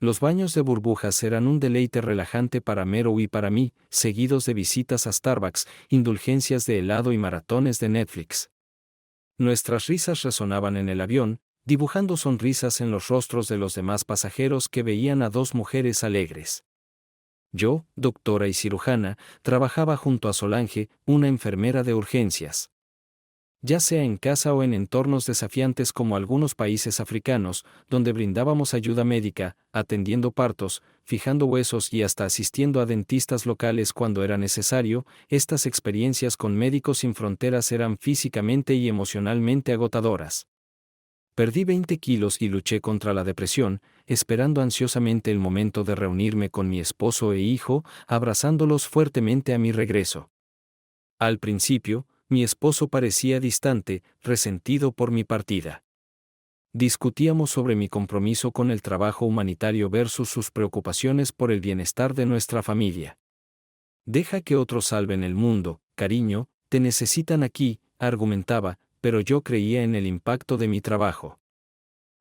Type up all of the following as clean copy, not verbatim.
Los baños de burbujas eran un deleite relajante para Mero y para mí, seguidos de visitas a Starbucks, indulgencias de helado y maratones de Netflix. Nuestras risas resonaban en el avión, dibujando sonrisas en los rostros de los demás pasajeros que veían a dos mujeres alegres. Yo, doctora y cirujana, trabajaba junto a Solange, una enfermera de urgencias. Ya sea en casa o en entornos desafiantes como algunos países africanos, donde brindábamos ayuda médica, atendiendo partos, fijando huesos y hasta asistiendo a dentistas locales cuando era necesario, estas experiencias con Médicos Sin Fronteras eran físicamente y emocionalmente agotadoras. Perdí 20 kilos y luché contra la depresión, esperando ansiosamente el momento de reunirme con mi esposo e hijo, abrazándolos fuertemente a mi regreso. Al principio, mi esposo parecía distante, resentido por mi partida. Discutíamos sobre mi compromiso con el trabajo humanitario versus sus preocupaciones por el bienestar de nuestra familia. Deja que otros salven el mundo, cariño, te necesitan aquí, argumentaba, pero yo creía en el impacto de mi trabajo.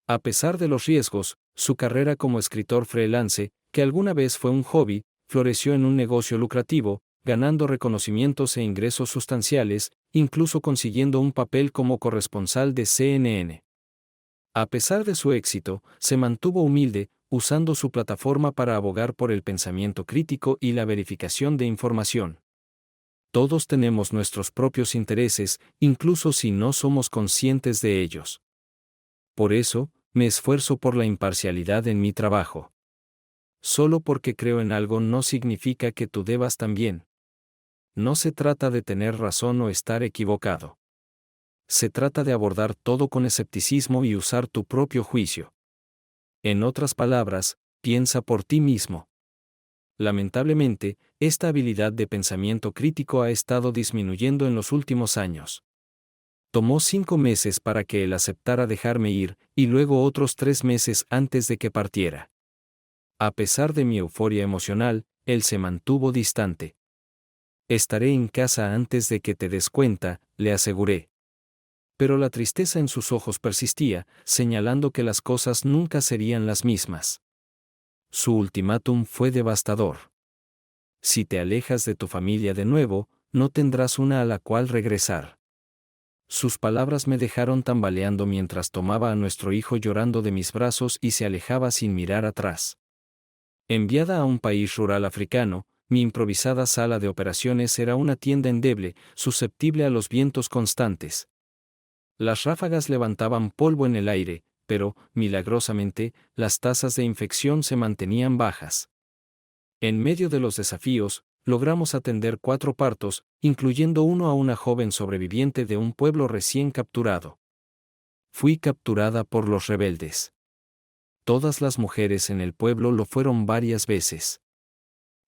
A pesar de los riesgos, su carrera como escritor freelance, que alguna vez fue un hobby, floreció en un negocio lucrativo, ganando reconocimientos e ingresos sustanciales, incluso consiguiendo un papel como corresponsal de CNN. A pesar de su éxito, se mantuvo humilde, usando su plataforma para abogar por el pensamiento crítico y la verificación de información. Todos tenemos nuestros propios intereses, incluso si no somos conscientes de ellos. Por eso, me esfuerzo por la imparcialidad en mi trabajo. Solo porque creo en algo no significa que tú debas también. No se trata de tener razón o estar equivocado. Se trata de abordar todo con escepticismo y usar tu propio juicio. En otras palabras, piensa por ti mismo. Lamentablemente, esta habilidad de pensamiento crítico ha estado disminuyendo en los últimos años. Tomó 5 meses para que él aceptara dejarme ir, y luego otros 3 meses antes de que partiera. A pesar de mi euforia emocional, él se mantuvo distante. Estaré en casa antes de que te des cuenta, le aseguré. Pero la tristeza en sus ojos persistía, señalando que las cosas nunca serían las mismas. Su ultimátum fue devastador. Si te alejas de tu familia de nuevo, no tendrás una a la cual regresar. Sus palabras me dejaron tambaleando mientras tomaba a nuestro hijo llorando de mis brazos y se alejaba sin mirar atrás. Enviada a un país rural africano, mi improvisada sala de operaciones era una tienda endeble, susceptible a los vientos constantes. Las ráfagas levantaban polvo en el aire, pero, milagrosamente, las tasas de infección se mantenían bajas. En medio de los desafíos, logramos atender 4 partos, incluyendo uno a una joven sobreviviente de un pueblo recién capturado. Fui capturada por los rebeldes. Todas las mujeres en el pueblo lo fueron varias veces.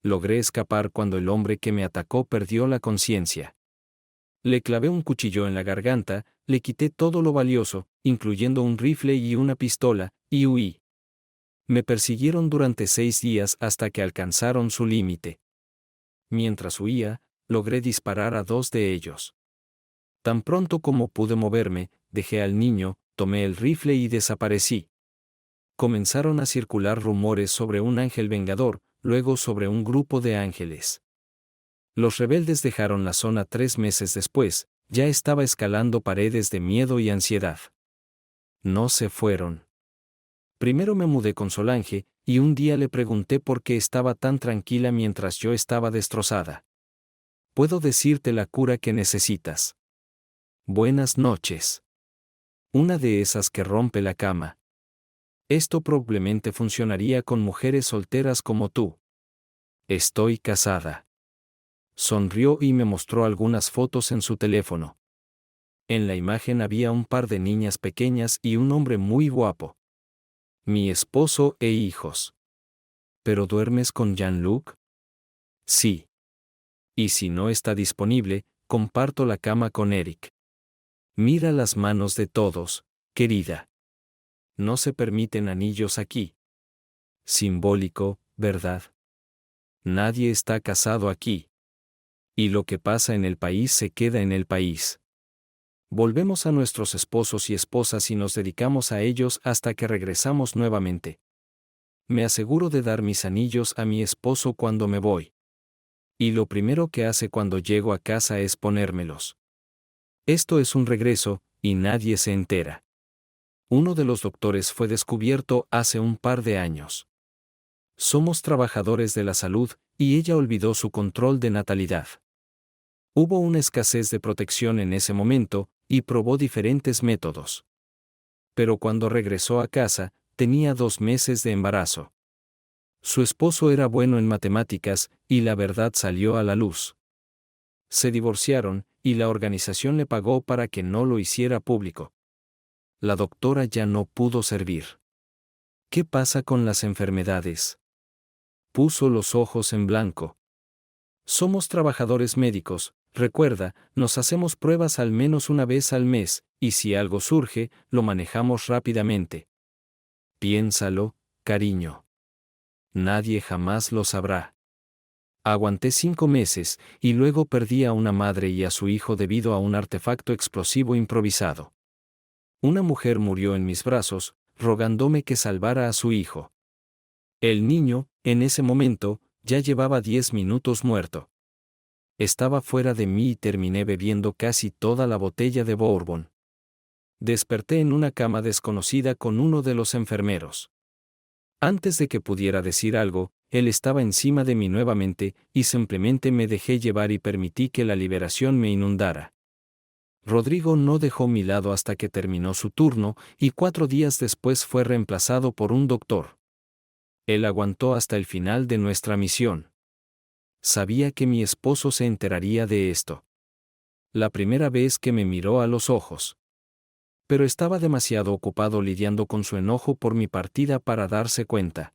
Logré escapar cuando el hombre que me atacó perdió la conciencia. Le clavé un cuchillo en la garganta, le quité todo lo valioso, incluyendo un rifle y una pistola, y huí. Me persiguieron durante 6 días hasta que alcanzaron su límite. Mientras huía, logré disparar a 2 de ellos. Tan pronto como pude moverme, dejé al niño, tomé el rifle y desaparecí. Comenzaron a circular rumores sobre un ángel vengador, luego sobre un grupo de ángeles. Los rebeldes dejaron la zona 3 meses después, ya estaba escalando paredes de miedo y ansiedad. No se fueron. Primero me mudé con Solange, y un día le pregunté por qué estaba tan tranquila mientras yo estaba destrozada. Puedo decirte la cura que necesitas. Buenas noches. Una de esas que rompe la cama. Esto probablemente funcionaría con mujeres solteras como tú. Estoy casada. Sonrió y me mostró algunas fotos en su teléfono. En la imagen había un par de niñas pequeñas y un hombre muy guapo. Mi esposo e hijos. ¿Pero duermes con Jean-Luc? Sí. Y si no está disponible, comparto la cama con Eric. Mira las manos de todos, querida. No se permiten anillos aquí. Simbólico, ¿verdad? Nadie está casado aquí. Y lo que pasa en el país se queda en el país. Volvemos a nuestros esposos y esposas y nos dedicamos a ellos hasta que regresamos nuevamente. Me aseguro de dar mis anillos a mi esposo cuando me voy. Y lo primero que hace cuando llego a casa es ponérmelos. Esto es un regreso, y nadie se entera. Uno de los doctores fue descubierto hace un par de años. Somos trabajadores de la salud, y ella olvidó su control de natalidad. Hubo una escasez de protección en ese momento, y probó diferentes métodos. Pero cuando regresó a casa, tenía 2 meses de embarazo. Su esposo era bueno en matemáticas, y la verdad salió a la luz. Se divorciaron, y la organización le pagó para que no lo hiciera público. La doctora ya no pudo servir. ¿Qué pasa con las enfermedades? Puso los ojos en blanco. Somos trabajadores médicos, recuerda, nos hacemos pruebas al menos una vez al mes, y si algo surge, lo manejamos rápidamente. Piénsalo, cariño. Nadie jamás lo sabrá. Aguanté 5 meses, y luego perdí a una madre y a su hijo debido a un artefacto explosivo improvisado. Una mujer murió en mis brazos, rogándome que salvara a su hijo. El niño, en ese momento, ya llevaba 10 minutos muerto. Estaba fuera de mí y terminé bebiendo casi toda la botella de bourbon. Desperté en una cama desconocida con uno de los enfermeros. Antes de que pudiera decir algo, él estaba encima de mí nuevamente, y simplemente me dejé llevar y permití que la liberación me inundara. Rodrigo no dejó mi lado hasta que terminó su turno, y 4 días después fue reemplazado por un doctor. Él aguantó hasta el final de nuestra misión. Sabía que mi esposo se enteraría de esto. La primera vez que me miró a los ojos. Pero estaba demasiado ocupado lidiando con su enojo por mi partida para darse cuenta.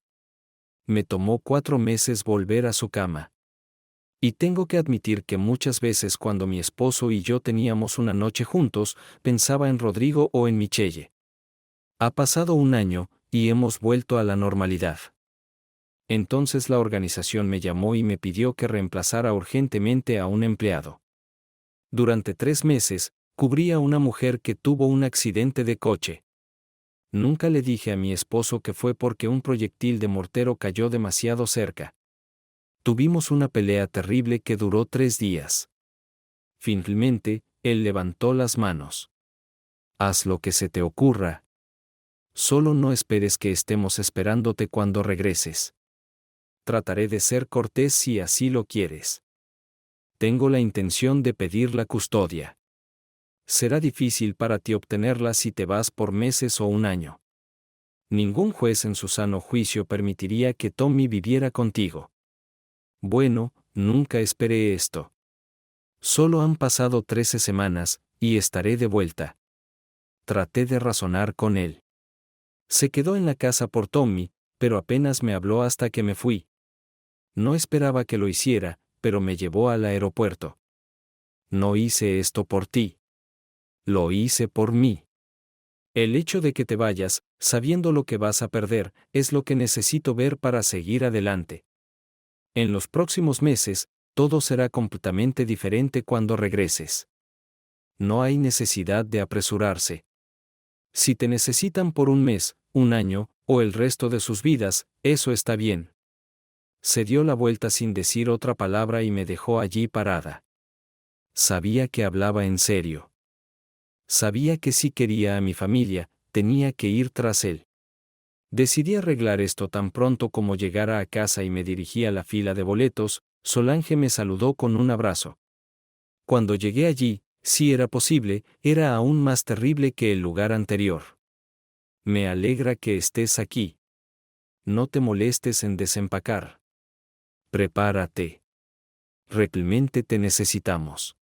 Me tomó 4 meses volver a su cama. Y tengo que admitir que muchas veces cuando mi esposo y yo teníamos una noche juntos, pensaba en Rodrigo o en Michelle. Ha pasado 1 año, y hemos vuelto a la normalidad. Entonces la organización me llamó y me pidió que reemplazara urgentemente a un empleado. Durante 3 meses, cubrí a una mujer que tuvo un accidente de coche. Nunca le dije a mi esposo que fue porque un proyectil de mortero cayó demasiado cerca. Tuvimos una pelea terrible que duró 3 días. Finalmente, él levantó las manos. Haz lo que se te ocurra. Solo no esperes que estemos esperándote cuando regreses. Trataré de ser cortés si así lo quieres. Tengo la intención de pedir la custodia. Será difícil para ti obtenerla si te vas por meses o 1 año. Ningún juez en su sano juicio permitiría que Tommy viviera contigo. Bueno, nunca esperé esto. Solo han pasado 13 semanas, y estaré de vuelta. Traté de razonar con él. Se quedó en la casa por Tommy, pero apenas me habló hasta que me fui. No esperaba que lo hiciera, pero me llevó al aeropuerto. No hice esto por ti. Lo hice por mí. El hecho de que te vayas, sabiendo lo que vas a perder, es lo que necesito ver para seguir adelante. En los próximos meses, todo será completamente diferente cuando regreses. No hay necesidad de apresurarse. Si te necesitan por 1 mes, 1 año, o el resto de sus vidas, eso está bien. Se dio la vuelta sin decir otra palabra y me dejó allí parada. Sabía que hablaba en serio. Sabía que si quería a mi familia, tenía que ir tras él. Decidí arreglar esto tan pronto como llegara a casa y me dirigí a la fila de boletos. Solange me saludó con un abrazo. Cuando llegué allí, si era posible, era aún más terrible que el lugar anterior. Me alegra que estés aquí. No te molestes en desempacar. Prepárate. Realmente te necesitamos.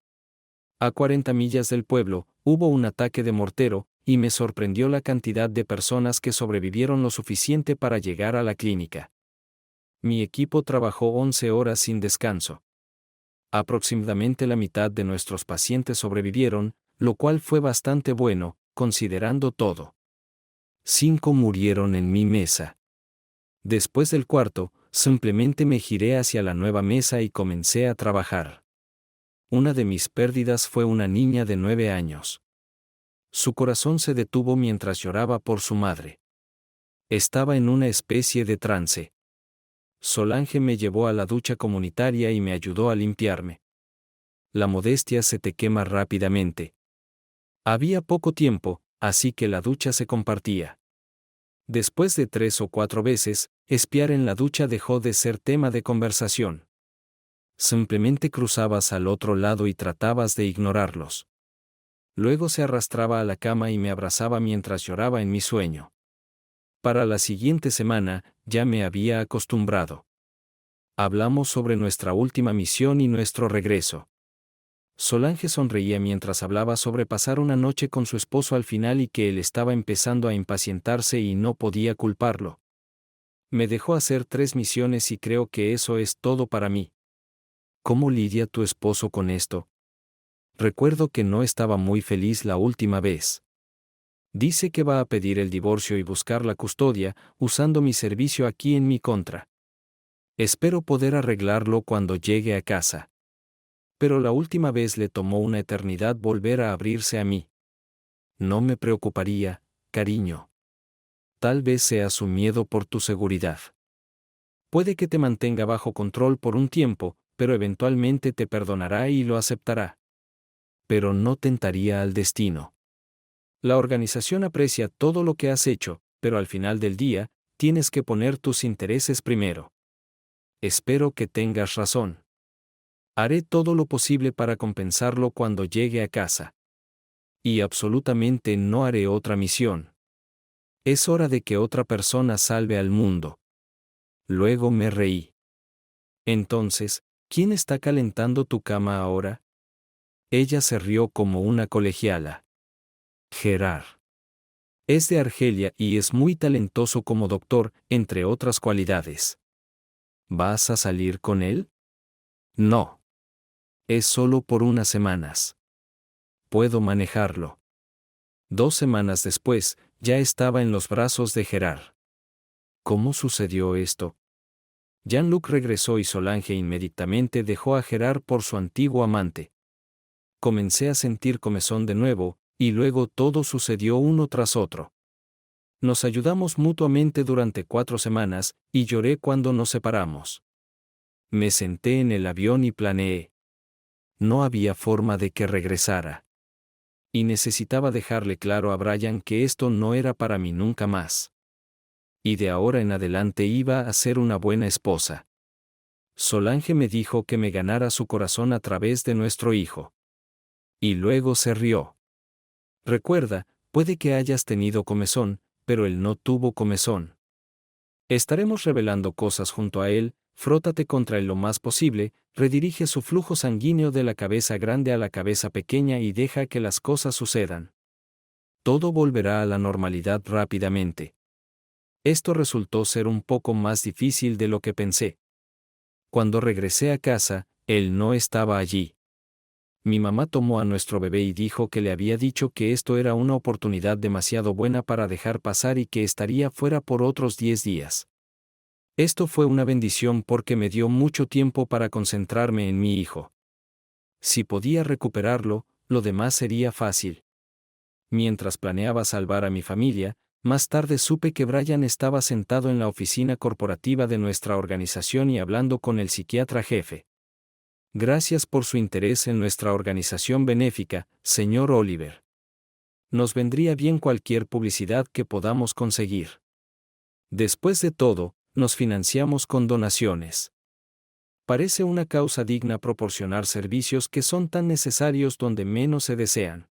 A 40 millas del pueblo, hubo un ataque de mortero, y me sorprendió la cantidad de personas que sobrevivieron lo suficiente para llegar a la clínica. Mi equipo trabajó 11 horas sin descanso. Aproximadamente la mitad de nuestros pacientes sobrevivieron, lo cual fue bastante bueno, considerando todo. 5 murieron en mi mesa. Después del cuarto, simplemente me giré hacia la nueva mesa y comencé a trabajar. Una de mis pérdidas fue una niña de 9 años. Su corazón se detuvo mientras lloraba por su madre. Estaba en una especie de trance. Solange me llevó a la ducha comunitaria y me ayudó a limpiarme. La modestia se te quema rápidamente. Había poco tiempo, así que la ducha se compartía. Después de 3 o 4 veces, espiar en la ducha dejó de ser tema de conversación. Simplemente cruzabas al otro lado y tratabas de ignorarlos. Luego se arrastraba a la cama y me abrazaba mientras lloraba en mi sueño. Para la siguiente semana, ya me había acostumbrado. Hablamos sobre nuestra última misión y nuestro regreso. Solange sonreía mientras hablaba sobre pasar una noche con su esposo al final y que él estaba empezando a impacientarse y no podía culparlo. Me dejó hacer 3 misiones y creo que eso es todo para mí. ¿Cómo lidia tu esposo con esto? Recuerdo que no estaba muy feliz la última vez. Dice que va a pedir el divorcio y buscar la custodia, usando mi servicio aquí en mi contra. Espero poder arreglarlo cuando llegue a casa. Pero la última vez le tomó una eternidad volver a abrirse a mí. No me preocuparía, cariño. Tal vez sea su miedo por tu seguridad. Puede que te mantenga bajo control por un tiempo, pero eventualmente te perdonará y lo aceptará. Pero no tentaría al destino. La organización aprecia todo lo que has hecho, pero al final del día, tienes que poner tus intereses primero. Espero que tengas razón. Haré todo lo posible para compensarlo cuando llegue a casa. Y absolutamente no haré otra misión. Es hora de que otra persona salve al mundo. Luego me reí. Entonces, ¿quién está calentando tu cama ahora? Ella se rió como una colegiala. Gerard. Es de Argelia y es muy talentoso como doctor, entre otras cualidades. ¿Vas a salir con él? No. Es solo por unas semanas. Puedo manejarlo. 2 semanas después, ya estaba en los brazos de Gerard. ¿Cómo sucedió esto? Jean-Luc regresó y Solange inmediatamente dejó a Gerard por su antiguo amante. Comencé a sentir comezón de nuevo, y luego todo sucedió uno tras otro. Nos ayudamos mutuamente durante 4 semanas, y lloré cuando nos separamos. Me senté en el avión y planeé. No había forma de que regresara. Y necesitaba dejarle claro a Brian que esto no era para mí nunca más. Y de ahora en adelante iba a ser una buena esposa. Solange me dijo que me ganara su corazón a través de nuestro hijo. Y luego se rió. Recuerda, puede que hayas tenido comezón, pero él no tuvo comezón. Estaremos revelando cosas junto a él, frótate contra él lo más posible, redirige su flujo sanguíneo de la cabeza grande a la cabeza pequeña y deja que las cosas sucedan. Todo volverá a la normalidad rápidamente. Esto resultó ser un poco más difícil de lo que pensé. Cuando regresé a casa, él no estaba allí. Mi mamá tomó a nuestro bebé y dijo que le había dicho que esto era una oportunidad demasiado buena para dejar pasar y que estaría fuera por otros 10 días. Esto fue una bendición porque me dio mucho tiempo para concentrarme en mi hijo. Si podía recuperarlo, lo demás sería fácil. Mientras planeaba salvar a mi familia, más tarde supe que Brian estaba sentado en la oficina corporativa de nuestra organización y hablando con el psiquiatra jefe. Gracias por su interés en nuestra organización benéfica, señor Oliver. Nos vendría bien cualquier publicidad que podamos conseguir. Después de todo, nos financiamos con donaciones. Parece una causa digna proporcionar servicios que son tan necesarios donde menos se desean.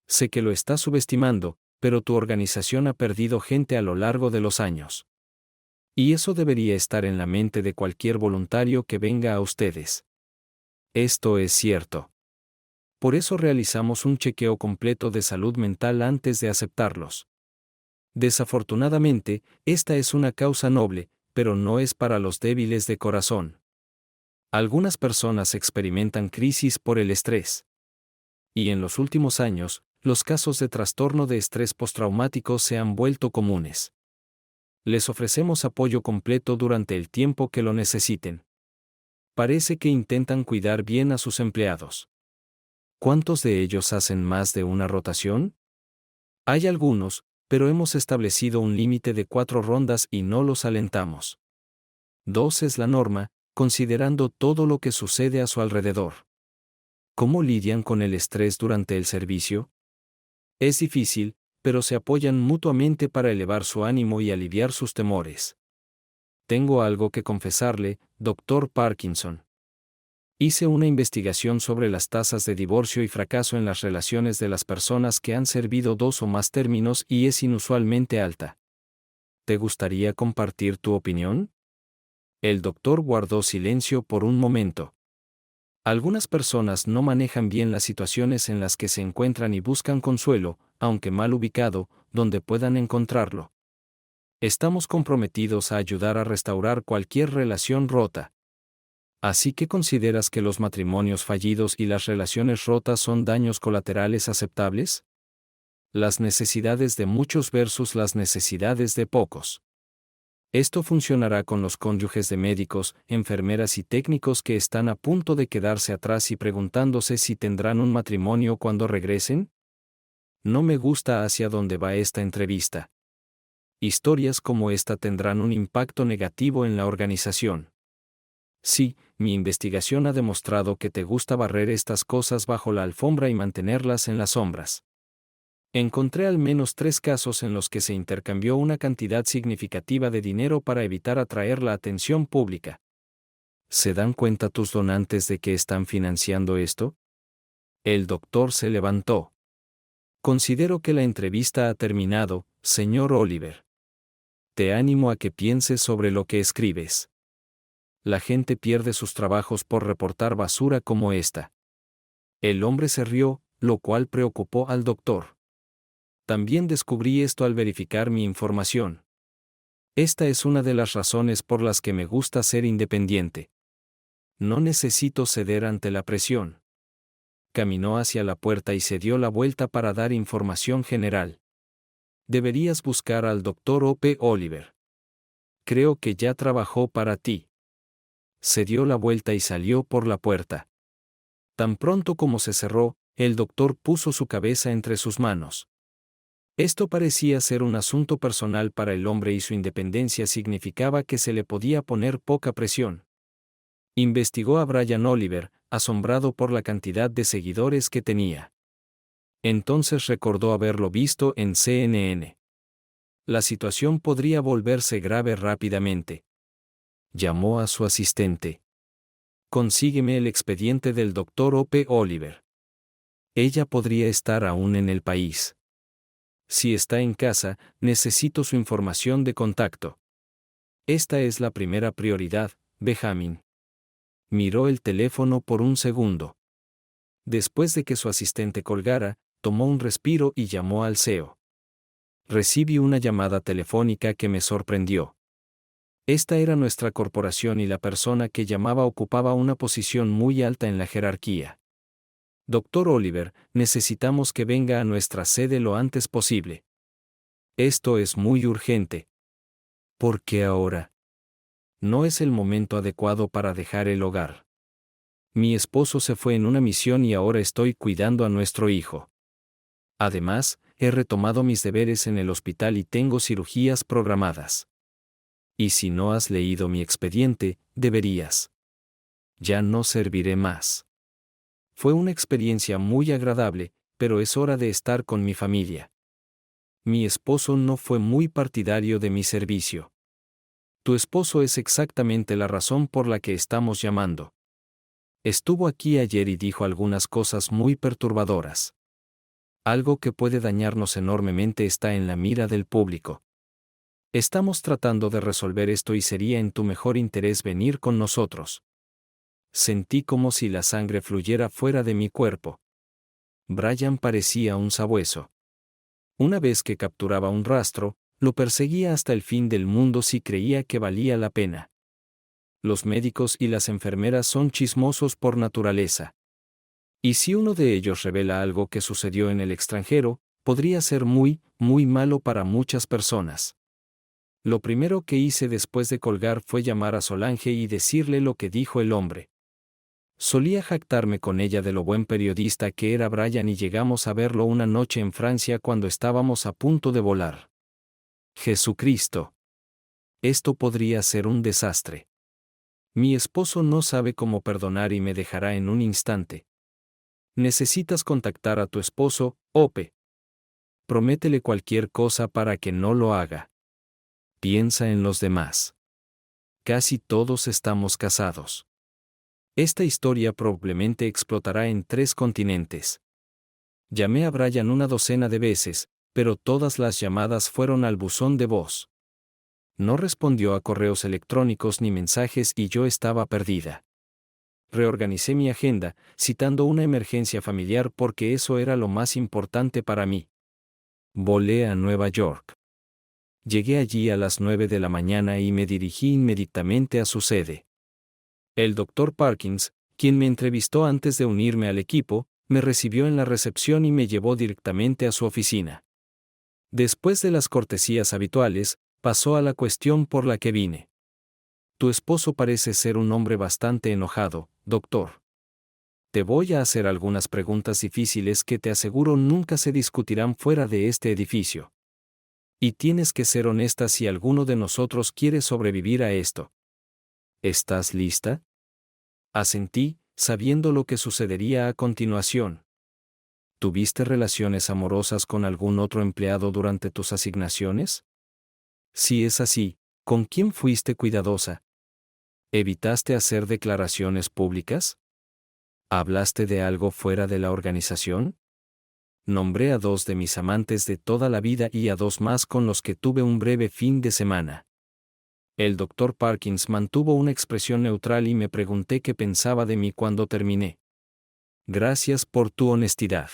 Sé que lo estás subestimando, pero tu organización ha perdido gente a lo largo de los años. Y eso debería estar en la mente de cualquier voluntario que venga a ustedes. Esto es cierto. Por eso realizamos un chequeo completo de salud mental antes de aceptarlos. Desafortunadamente, esta es una causa noble, pero no es para los débiles de corazón. Algunas personas experimentan crisis por el estrés. Y en los últimos años, los casos de trastorno de estrés postraumático se han vuelto comunes. Les ofrecemos apoyo completo durante el tiempo que lo necesiten. Parece que intentan cuidar bien a sus empleados. ¿Cuántos de ellos hacen más de una rotación? Hay algunos, pero hemos establecido un límite de 4 rondas y no los alentamos. 2 es la norma, considerando todo lo que sucede a su alrededor. ¿Cómo lidian con el estrés durante el servicio? Es difícil, pero se apoyan mutuamente para elevar su ánimo y aliviar sus temores. Tengo algo que confesarle, Dr. Parkinson. Hice una investigación sobre las tasas de divorcio y fracaso en las relaciones de las personas que han servido 2 o más términos y es inusualmente alta. ¿Te gustaría compartir tu opinión? El doctor guardó silencio por un momento. Algunas personas no manejan bien las situaciones en las que se encuentran y buscan consuelo, aunque mal ubicado, donde puedan encontrarlo. Estamos comprometidos a ayudar a restaurar cualquier relación rota. ¿Así que consideras que los matrimonios fallidos y las relaciones rotas son daños colaterales aceptables? Las necesidades de muchos versus las necesidades de pocos. Esto funcionará con los cónyuges de médicos, enfermeras y técnicos que están a punto de quedarse atrás y preguntándose si tendrán un matrimonio cuando regresen. No me gusta hacia dónde va esta entrevista. Historias como esta tendrán un impacto negativo en la organización. Sí, mi investigación ha demostrado que te gusta barrer estas cosas bajo la alfombra y mantenerlas en las sombras. Encontré al menos 3 casos en los que se intercambió una cantidad significativa de dinero para evitar atraer la atención pública. ¿Se dan cuenta tus donantes de que están financiando esto? El doctor se levantó. Considero que la entrevista ha terminado, señor Oliver. Te animo a que pienses sobre lo que escribes. La gente pierde sus trabajos por reportar basura como esta. El hombre se rió, lo cual preocupó al doctor. También descubrí esto al verificar mi información. Esta es una de las razones por las que me gusta ser independiente. No necesito ceder ante la presión. Caminó hacia la puerta y se dio la vuelta para dar información general. Deberías buscar al Dr. O.P. Oliver. Creo que ya trabajó para ti. Se dio la vuelta y salió por la puerta. Tan pronto como se cerró, el doctor puso su cabeza entre sus manos. Esto parecía ser un asunto personal para el hombre y su independencia significaba que se le podía poner poca presión. Investigó a Brian Oliver, asombrado por la cantidad de seguidores que tenía. Entonces recordó haberlo visto en CNN. La situación podría volverse grave rápidamente. Llamó a su asistente. Consígueme el expediente del Dr. O.P. Oliver. Ella podría estar aún en el país. Si está en casa, necesito su información de contacto. Esta es la primera prioridad, Benjamin. Miró el teléfono por un segundo. Después de que su asistente colgara, tomó un respiro y llamó al CEO. Recibí una llamada telefónica que me sorprendió. Esta era nuestra corporación y la persona que llamaba ocupaba una posición muy alta en la jerarquía. Dr. Oliver, necesitamos que venga a nuestra sede lo antes posible. Esto es muy urgente. ¿Por qué ahora? No es el momento adecuado para dejar el hogar. Mi esposo se fue en una misión y ahora estoy cuidando a nuestro hijo. Además, he retomado mis deberes en el hospital y tengo cirugías programadas. Y si no has leído mi expediente, deberías. Ya no serviré más. Fue una experiencia muy agradable, pero es hora de estar con mi familia. Mi esposo no fue muy partidario de mi servicio. Tu esposo es exactamente la razón por la que estamos llamando. Estuvo aquí ayer y dijo algunas cosas muy perturbadoras. Algo que puede dañarnos enormemente está en la mira del público. Estamos tratando de resolver esto y sería en tu mejor interés venir con nosotros. Sentí como si la sangre fluyera fuera de mi cuerpo. Brian parecía un sabueso. Una vez que capturaba un rastro, lo perseguía hasta el fin del mundo si creía que valía la pena. Los médicos y las enfermeras son chismosos por naturaleza. Y si uno de ellos revela algo que sucedió en el extranjero, podría ser muy, muy malo para muchas personas. Lo primero que hice después de colgar fue llamar a Solange y decirle lo que dijo el hombre. Solía jactarme con ella de lo buen periodista que era Brian y llegamos a verlo una noche en Francia cuando estábamos a punto de volar. Jesucristo. Esto podría ser un desastre. Mi esposo no sabe cómo perdonar y me dejará en un instante. Necesitas contactar a tu esposo, Ope. Prométele cualquier cosa para que no lo haga. Piensa en los demás. Casi todos estamos casados. Esta historia probablemente explotará en 3 continentes. Llamé a Brian una docena de veces, pero todas las llamadas fueron al buzón de voz. No respondió a correos electrónicos ni mensajes y yo estaba perdida. Reorganicé mi agenda, citando una emergencia familiar porque eso era lo más importante para mí. Volé a Nueva York. Llegué allí a las 9 de la mañana y me dirigí inmediatamente a su sede. El Dr. Parkins, quien me entrevistó antes de unirme al equipo, me recibió en la recepción y me llevó directamente a su oficina. Después de las cortesías habituales, pasó a la cuestión por la que vine. Tu esposo parece ser un hombre bastante enojado, doctor. Te voy a hacer algunas preguntas difíciles que te aseguro nunca se discutirán fuera de este edificio. Y tienes que ser honesta si alguno de nosotros quiere sobrevivir a esto. ¿Estás lista? Asentí, sabiendo lo que sucedería a continuación. ¿Tuviste relaciones amorosas con algún otro empleado durante tus asignaciones? Si es así, ¿con quién fuiste cuidadosa? ¿Evitaste hacer declaraciones públicas? ¿Hablaste de algo fuera de la organización? Nombré a 2 de mis amantes de toda la vida y a 2 más con los que tuve un breve fin de semana. El Dr. Parkins mantuvo una expresión neutral y me pregunté qué pensaba de mí cuando terminé. Gracias por tu honestidad.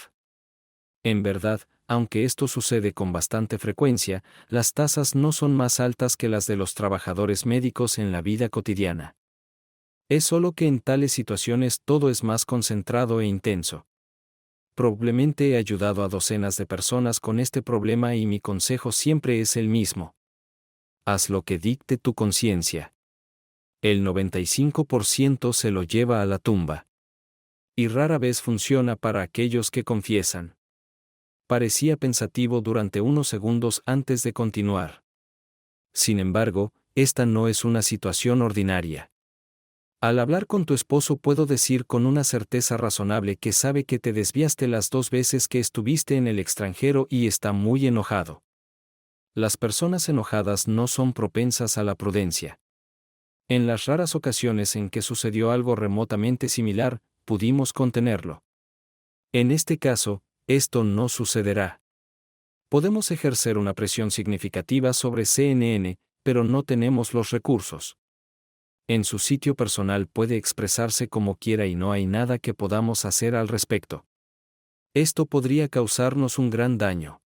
En verdad, aunque esto sucede con bastante frecuencia, las tasas no son más altas que las de los trabajadores médicos en la vida cotidiana. Es solo que en tales situaciones todo es más concentrado e intenso. Probablemente he ayudado a docenas de personas con este problema y mi consejo siempre es el mismo. Haz lo que dicte tu conciencia. El 95% se lo lleva a la tumba. Y rara vez funciona para aquellos que confiesan. Parecía pensativo durante unos segundos antes de continuar. Sin embargo, esta no es una situación ordinaria. Al hablar con tu esposo puedo decir con una certeza razonable que sabe que te desviaste las 2 veces que estuviste en el extranjero y está muy enojado. Las personas enojadas no son propensas a la prudencia. En las raras ocasiones en que sucedió algo remotamente similar, pudimos contenerlo. En este caso, esto no sucederá. Podemos ejercer una presión significativa sobre CNN, pero no tenemos los recursos. En su sitio personal puede expresarse como quiera y no hay nada que podamos hacer al respecto. Esto podría causarnos un gran daño.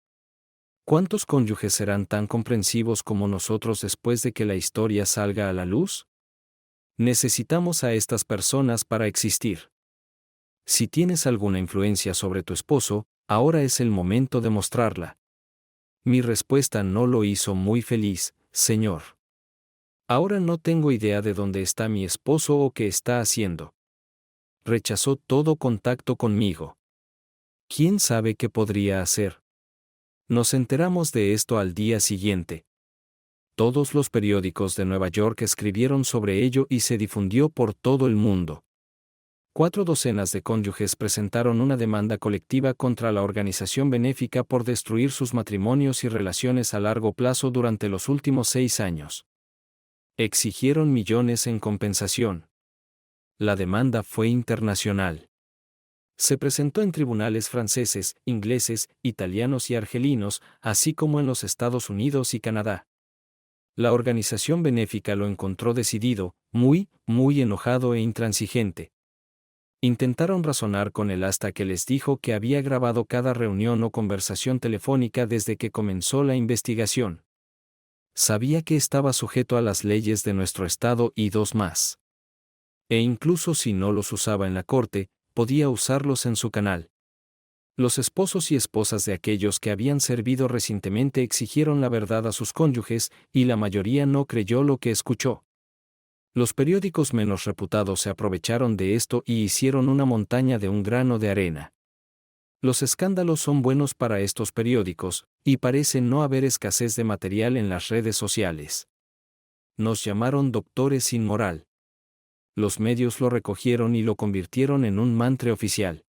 ¿Cuántos cónyuges serán tan comprensivos como nosotros después de que la historia salga a la luz? Necesitamos a estas personas para existir. Si tienes alguna influencia sobre tu esposo, ahora es el momento de mostrarla. Mi respuesta no lo hizo muy feliz, señor. Ahora no tengo idea de dónde está mi esposo o qué está haciendo. Rechazó todo contacto conmigo. ¿Quién sabe qué podría hacer? Nos enteramos de esto al día siguiente. Todos los periódicos de Nueva York escribieron sobre ello y se difundió por todo el mundo. 4 docenas de cónyuges presentaron una demanda colectiva contra la organización benéfica por destruir sus matrimonios y relaciones a largo plazo durante los últimos 6 años. Exigieron millones en compensación. La demanda fue internacional. Se presentó en tribunales franceses, ingleses, italianos y argelinos, así como en los Estados Unidos y Canadá. La organización benéfica lo encontró decidido, muy enojado e intransigente. Intentaron razonar con él hasta que les dijo que había grabado cada reunión o conversación telefónica desde que comenzó la investigación. Sabía que estaba sujeto a las leyes de nuestro estado y 2 más. E incluso si no los usaba en la corte, podía usarlos en su canal. Los esposos y esposas de aquellos que habían servido recientemente exigieron la verdad a sus cónyuges, y la mayoría no creyó lo que escuchó. Los periódicos menos reputados se aprovecharon de esto y hicieron una montaña de un grano de arena. Los escándalos son buenos para estos periódicos, y parece no haber escasez de material en las redes sociales. Nos llamaron doctores sin moral. Los medios lo recogieron y lo convirtieron en un mantra oficial.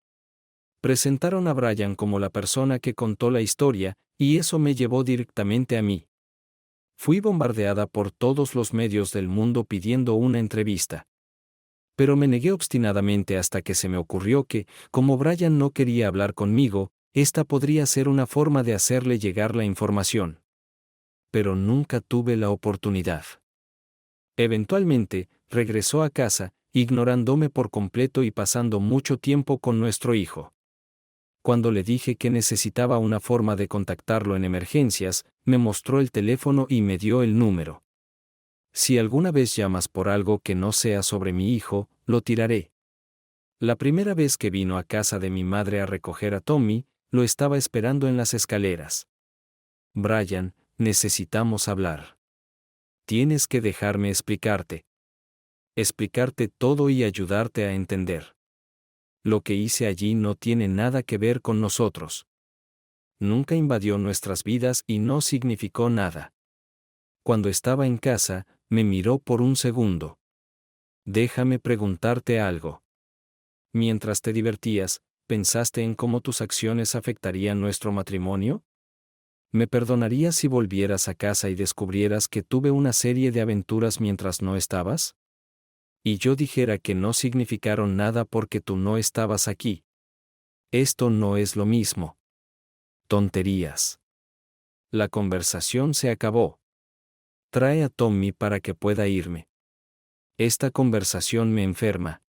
Presentaron a Brian como la persona que contó la historia, y eso me llevó directamente a mí. Fui bombardeada por todos los medios del mundo pidiendo una entrevista. Pero me negué obstinadamente hasta que se me ocurrió que, como Brian no quería hablar conmigo, esta podría ser una forma de hacerle llegar la información. Pero nunca tuve la oportunidad. Eventualmente, regresó a casa, ignorándome por completo y pasando mucho tiempo con nuestro hijo. Cuando le dije que necesitaba una forma de contactarlo en emergencias, me mostró el teléfono y me dio el número. Si alguna vez llamas por algo que no sea sobre mi hijo, lo tiraré. La primera vez que vino a casa de mi madre a recoger a Tommy, lo estaba esperando en las escaleras. Brian, necesitamos hablar. Tienes que dejarme explicarte. Explicarte todo y ayudarte a entender. Lo que hice allí no tiene nada que ver con nosotros. Nunca invadió nuestras vidas y no significó nada. Cuando estaba en casa, me miró por un segundo. Déjame preguntarte algo. Mientras te divertías, ¿pensaste en cómo tus acciones afectarían nuestro matrimonio? ¿Me perdonarías si volvieras a casa y descubrieras que tuve una serie de aventuras mientras no estabas? Y yo dijera que no significaron nada porque tú no estabas aquí. Esto no es lo mismo. Tonterías. La conversación se acabó. Trae a Tommy para que pueda irme. Esta conversación me enferma.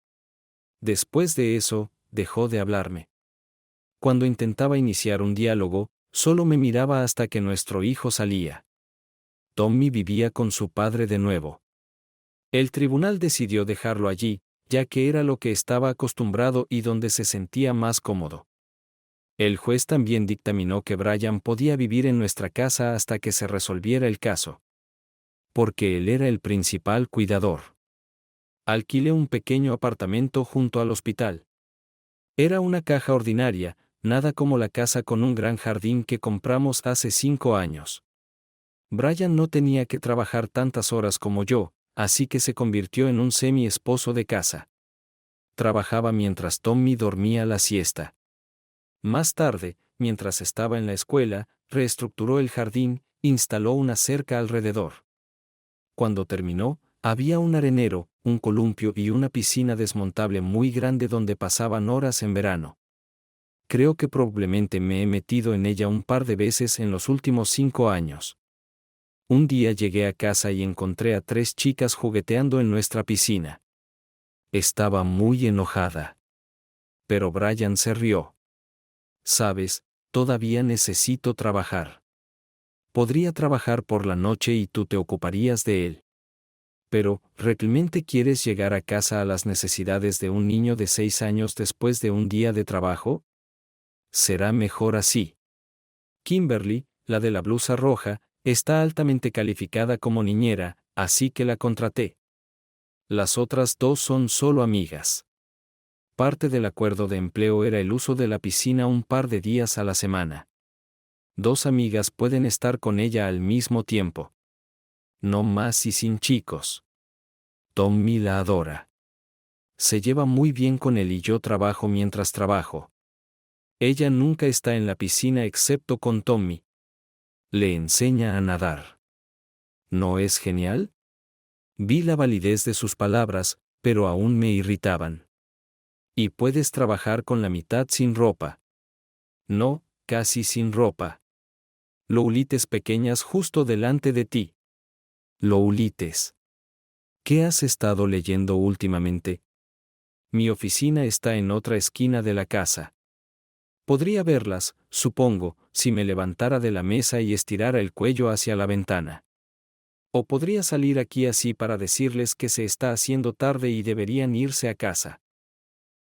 Después de eso, dejó de hablarme. Cuando intentaba iniciar un diálogo, solo me miraba hasta que nuestro hijo salía. Tommy vivía con su padre de nuevo. El tribunal decidió dejarlo allí, ya que era lo que estaba acostumbrado y donde se sentía más cómodo. El juez también dictaminó que Brian podía vivir en nuestra casa hasta que se resolviera el caso. Porque él era el principal cuidador. Alquilé un pequeño apartamento junto al hospital. Era una caja ordinaria, nada como la casa con un gran jardín que compramos hace 5 años. Brian no tenía que trabajar tantas horas como yo, así que se convirtió en un semi-esposo de casa. Trabajaba mientras Tommy dormía la siesta. Más tarde, mientras estaba en la escuela, reestructuró el jardín, instaló una cerca alrededor. Cuando terminó, había un arenero, un columpio y una piscina desmontable muy grande donde pasaban horas en verano. Creo que probablemente me he metido en ella un par de veces en los últimos 5 años. Un día llegué a casa y encontré a 3 chicas jugueteando en nuestra piscina. Estaba muy enojada. Pero Brian se rió. Sabes, todavía necesito trabajar. Podría trabajar por la noche y tú te ocuparías de él. Pero, ¿realmente quieres llegar a casa a las necesidades de un niño de 6 años después de un día de trabajo? Será mejor así. Kimberly, la de la blusa roja, está altamente calificada como niñera, así que la contraté. Las otras 2 son solo amigas. Parte del acuerdo de empleo era el uso de la piscina un par de días a la semana. 2 amigas pueden estar con ella al mismo tiempo. No más y sin chicos. Tommy la adora. Se lleva muy bien con él y yo trabajo mientras trabajo. Ella nunca está en la piscina excepto con Tommy. Le enseña a nadar. ¿No es genial? Vi la validez de sus palabras, pero aún me irritaban. Y puedes trabajar con la mitad sin ropa. No, casi sin ropa. Loulites pequeñas justo delante de ti. Loulites. ¿Qué has estado leyendo últimamente? Mi oficina está en otra esquina de la casa. Podría verlas, supongo, si me levantara de la mesa y estirara el cuello hacia la ventana. O podría salir aquí así para decirles que se está haciendo tarde y deberían irse a casa.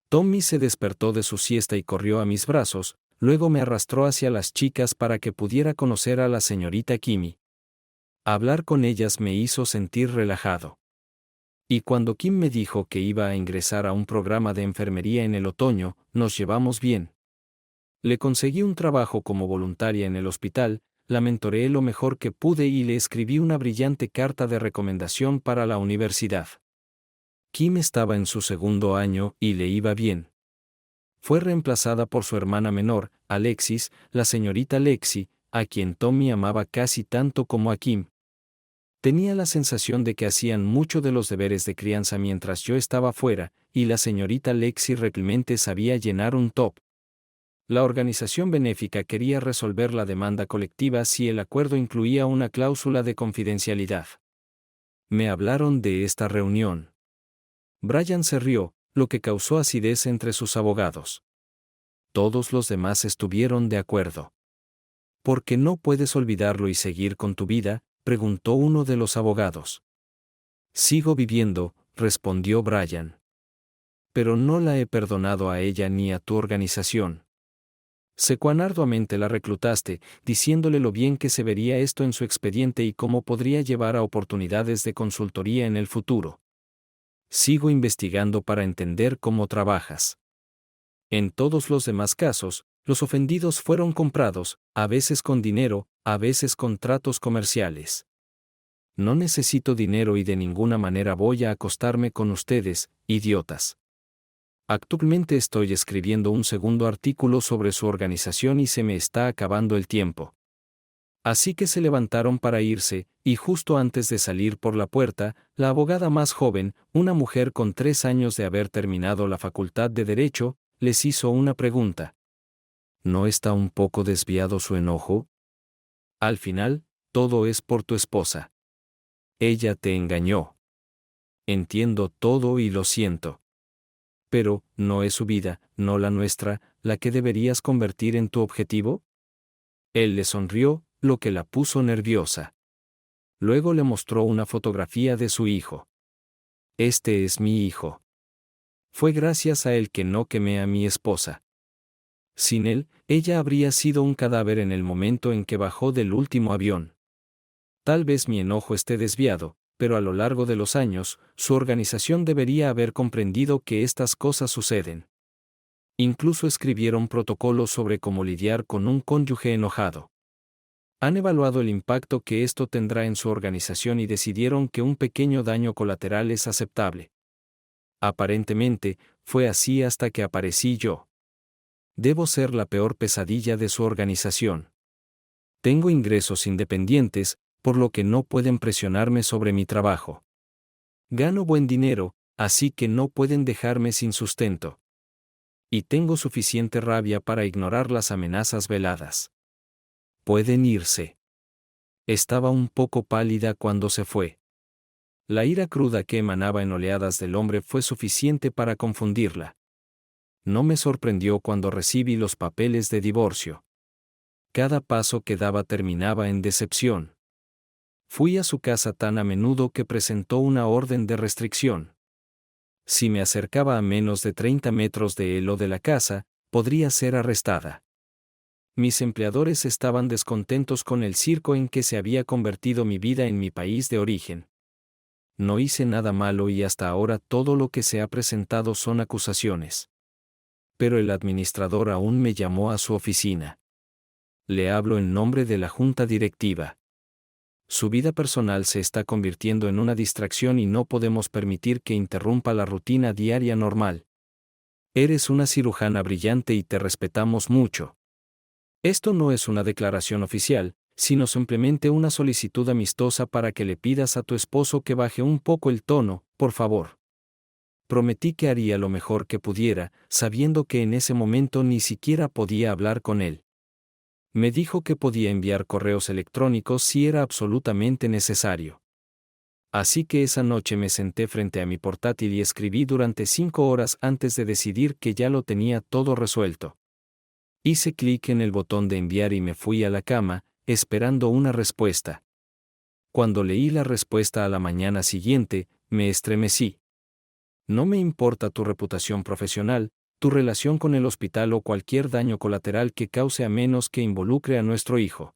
Tommy se despertó de su siesta y corrió a mis brazos, luego me arrastró hacia las chicas para que pudiera conocer a la señorita Kimi. Hablar con ellas me hizo sentir relajado. Y cuando Kim me dijo que iba a ingresar a un programa de enfermería en el otoño, nos llevamos bien. Le conseguí un trabajo como voluntaria en el hospital, la mentoreé lo mejor que pude y le escribí una brillante carta de recomendación para la universidad. Kim estaba en su segundo año y le iba bien. Fue reemplazada por su hermana menor, Alexis, la señorita Lexi, a quien Tommy amaba casi tanto como a Kim. Tenía la sensación de que hacían mucho de los deberes de crianza mientras yo estaba fuera, y la señorita Lexi realmente sabía llenar un top. La organización benéfica quería resolver la demanda colectiva si el acuerdo incluía una cláusula de confidencialidad. Me hablaron de esta reunión. Brian se rió, lo que causó acidez entre sus abogados. Todos los demás estuvieron de acuerdo. ¿Por qué no puedes olvidarlo y seguir con tu vida?, preguntó uno de los abogados. Sigo viviendo, respondió Brian. Pero no la he perdonado a ella ni a tu organización. Sé cuán arduamente la reclutaste, diciéndole lo bien que se vería esto en su expediente y cómo podría llevar a oportunidades de consultoría en el futuro. Sigo investigando para entender cómo trabajas. En todos los demás casos, los ofendidos fueron comprados, a veces con dinero, a veces con tratos comerciales. No necesito dinero y de ninguna manera voy a acostarme con ustedes, idiotas. Actualmente estoy escribiendo un segundo artículo sobre su organización y se me está acabando el tiempo. Así que se levantaron para irse, y justo antes de salir por la puerta, la abogada más joven, una mujer con 3 años de haber terminado la facultad de Derecho, les hizo una pregunta. ¿No está un poco desviado su enojo? Al final, todo es por tu esposa. Ella te engañó. Entiendo todo y lo siento. Pero, ¿no es su vida, no la nuestra, la que deberías convertir en tu objetivo? Él le sonrió, lo que la puso nerviosa. Luego le mostró una fotografía de su hijo. Este es mi hijo. Fue gracias a él que no quemé a mi esposa. Sin él, ella habría sido un cadáver en el momento en que bajó del último avión. Tal vez mi enojo esté desviado, pero a lo largo de los años, su organización debería haber comprendido que estas cosas suceden. Incluso escribieron protocolos sobre cómo lidiar con un cónyuge enojado. Han evaluado el impacto que esto tendrá en su organización y decidieron que un pequeño daño colateral es aceptable. Aparentemente, fue así hasta que aparecí yo. Debo ser la peor pesadilla de su organización. Tengo ingresos independientes, por lo que no pueden presionarme sobre mi trabajo. Gano buen dinero, así que no pueden dejarme sin sustento. Y tengo suficiente rabia para ignorar las amenazas veladas. Pueden irse. Estaba un poco pálida cuando se fue. La ira cruda que emanaba en oleadas del hombre fue suficiente para confundirla. No me sorprendió cuando recibí los papeles de divorcio. Cada paso que daba terminaba en decepción. Fui a su casa tan a menudo que presentó una orden de restricción. Si me acercaba a menos de 30 metros de él o de la casa, podría ser arrestada. Mis empleadores estaban descontentos con el circo en que se había convertido mi vida en mi país de origen. No hice nada malo y hasta ahora todo lo que se ha presentado son acusaciones. Pero el administrador aún me llamó a su oficina. Le hablo en nombre de la junta directiva. Su vida personal se está convirtiendo en una distracción y no podemos permitir que interrumpa la rutina diaria normal. Eres una cirujana brillante y te respetamos mucho. Esto no es una declaración oficial, sino simplemente una solicitud amistosa para que le pidas a tu esposo que baje un poco el tono, por favor. Prometí que haría lo mejor que pudiera, sabiendo que en ese momento ni siquiera podía hablar con él. Me dijo que podía enviar correos electrónicos si era absolutamente necesario. Así que esa noche me senté frente a mi portátil y escribí durante 5 horas antes de decidir que ya lo tenía todo resuelto. Hice clic en el botón de enviar y me fui a la cama, esperando una respuesta. Cuando leí la respuesta a la mañana siguiente, me estremecí. No me importa tu reputación profesional, tu relación con el hospital o cualquier daño colateral que cause a menos que involucre a nuestro hijo.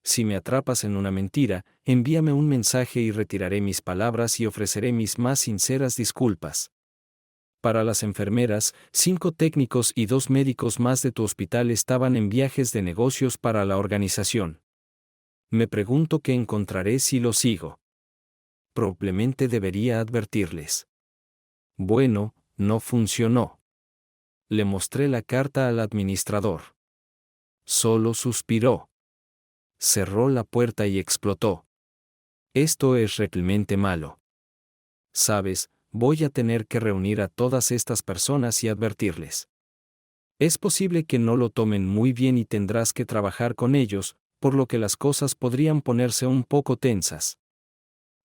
Si me atrapas en una mentira, envíame un mensaje y retiraré mis palabras y ofreceré mis más sinceras disculpas. Para las enfermeras, 5 técnicos y 2 médicos más de tu hospital estaban en viajes de negocios para la organización. Me pregunto qué encontraré si lo sigo. Probablemente debería advertirles. Bueno, no funcionó. Le mostré la carta al administrador. Solo suspiró. Cerró la puerta y explotó. Esto es realmente malo. Sabes, voy a tener que reunir a todas estas personas y advertirles. Es posible que no lo tomen muy bien y tendrás que trabajar con ellos, por lo que las cosas podrían ponerse un poco tensas.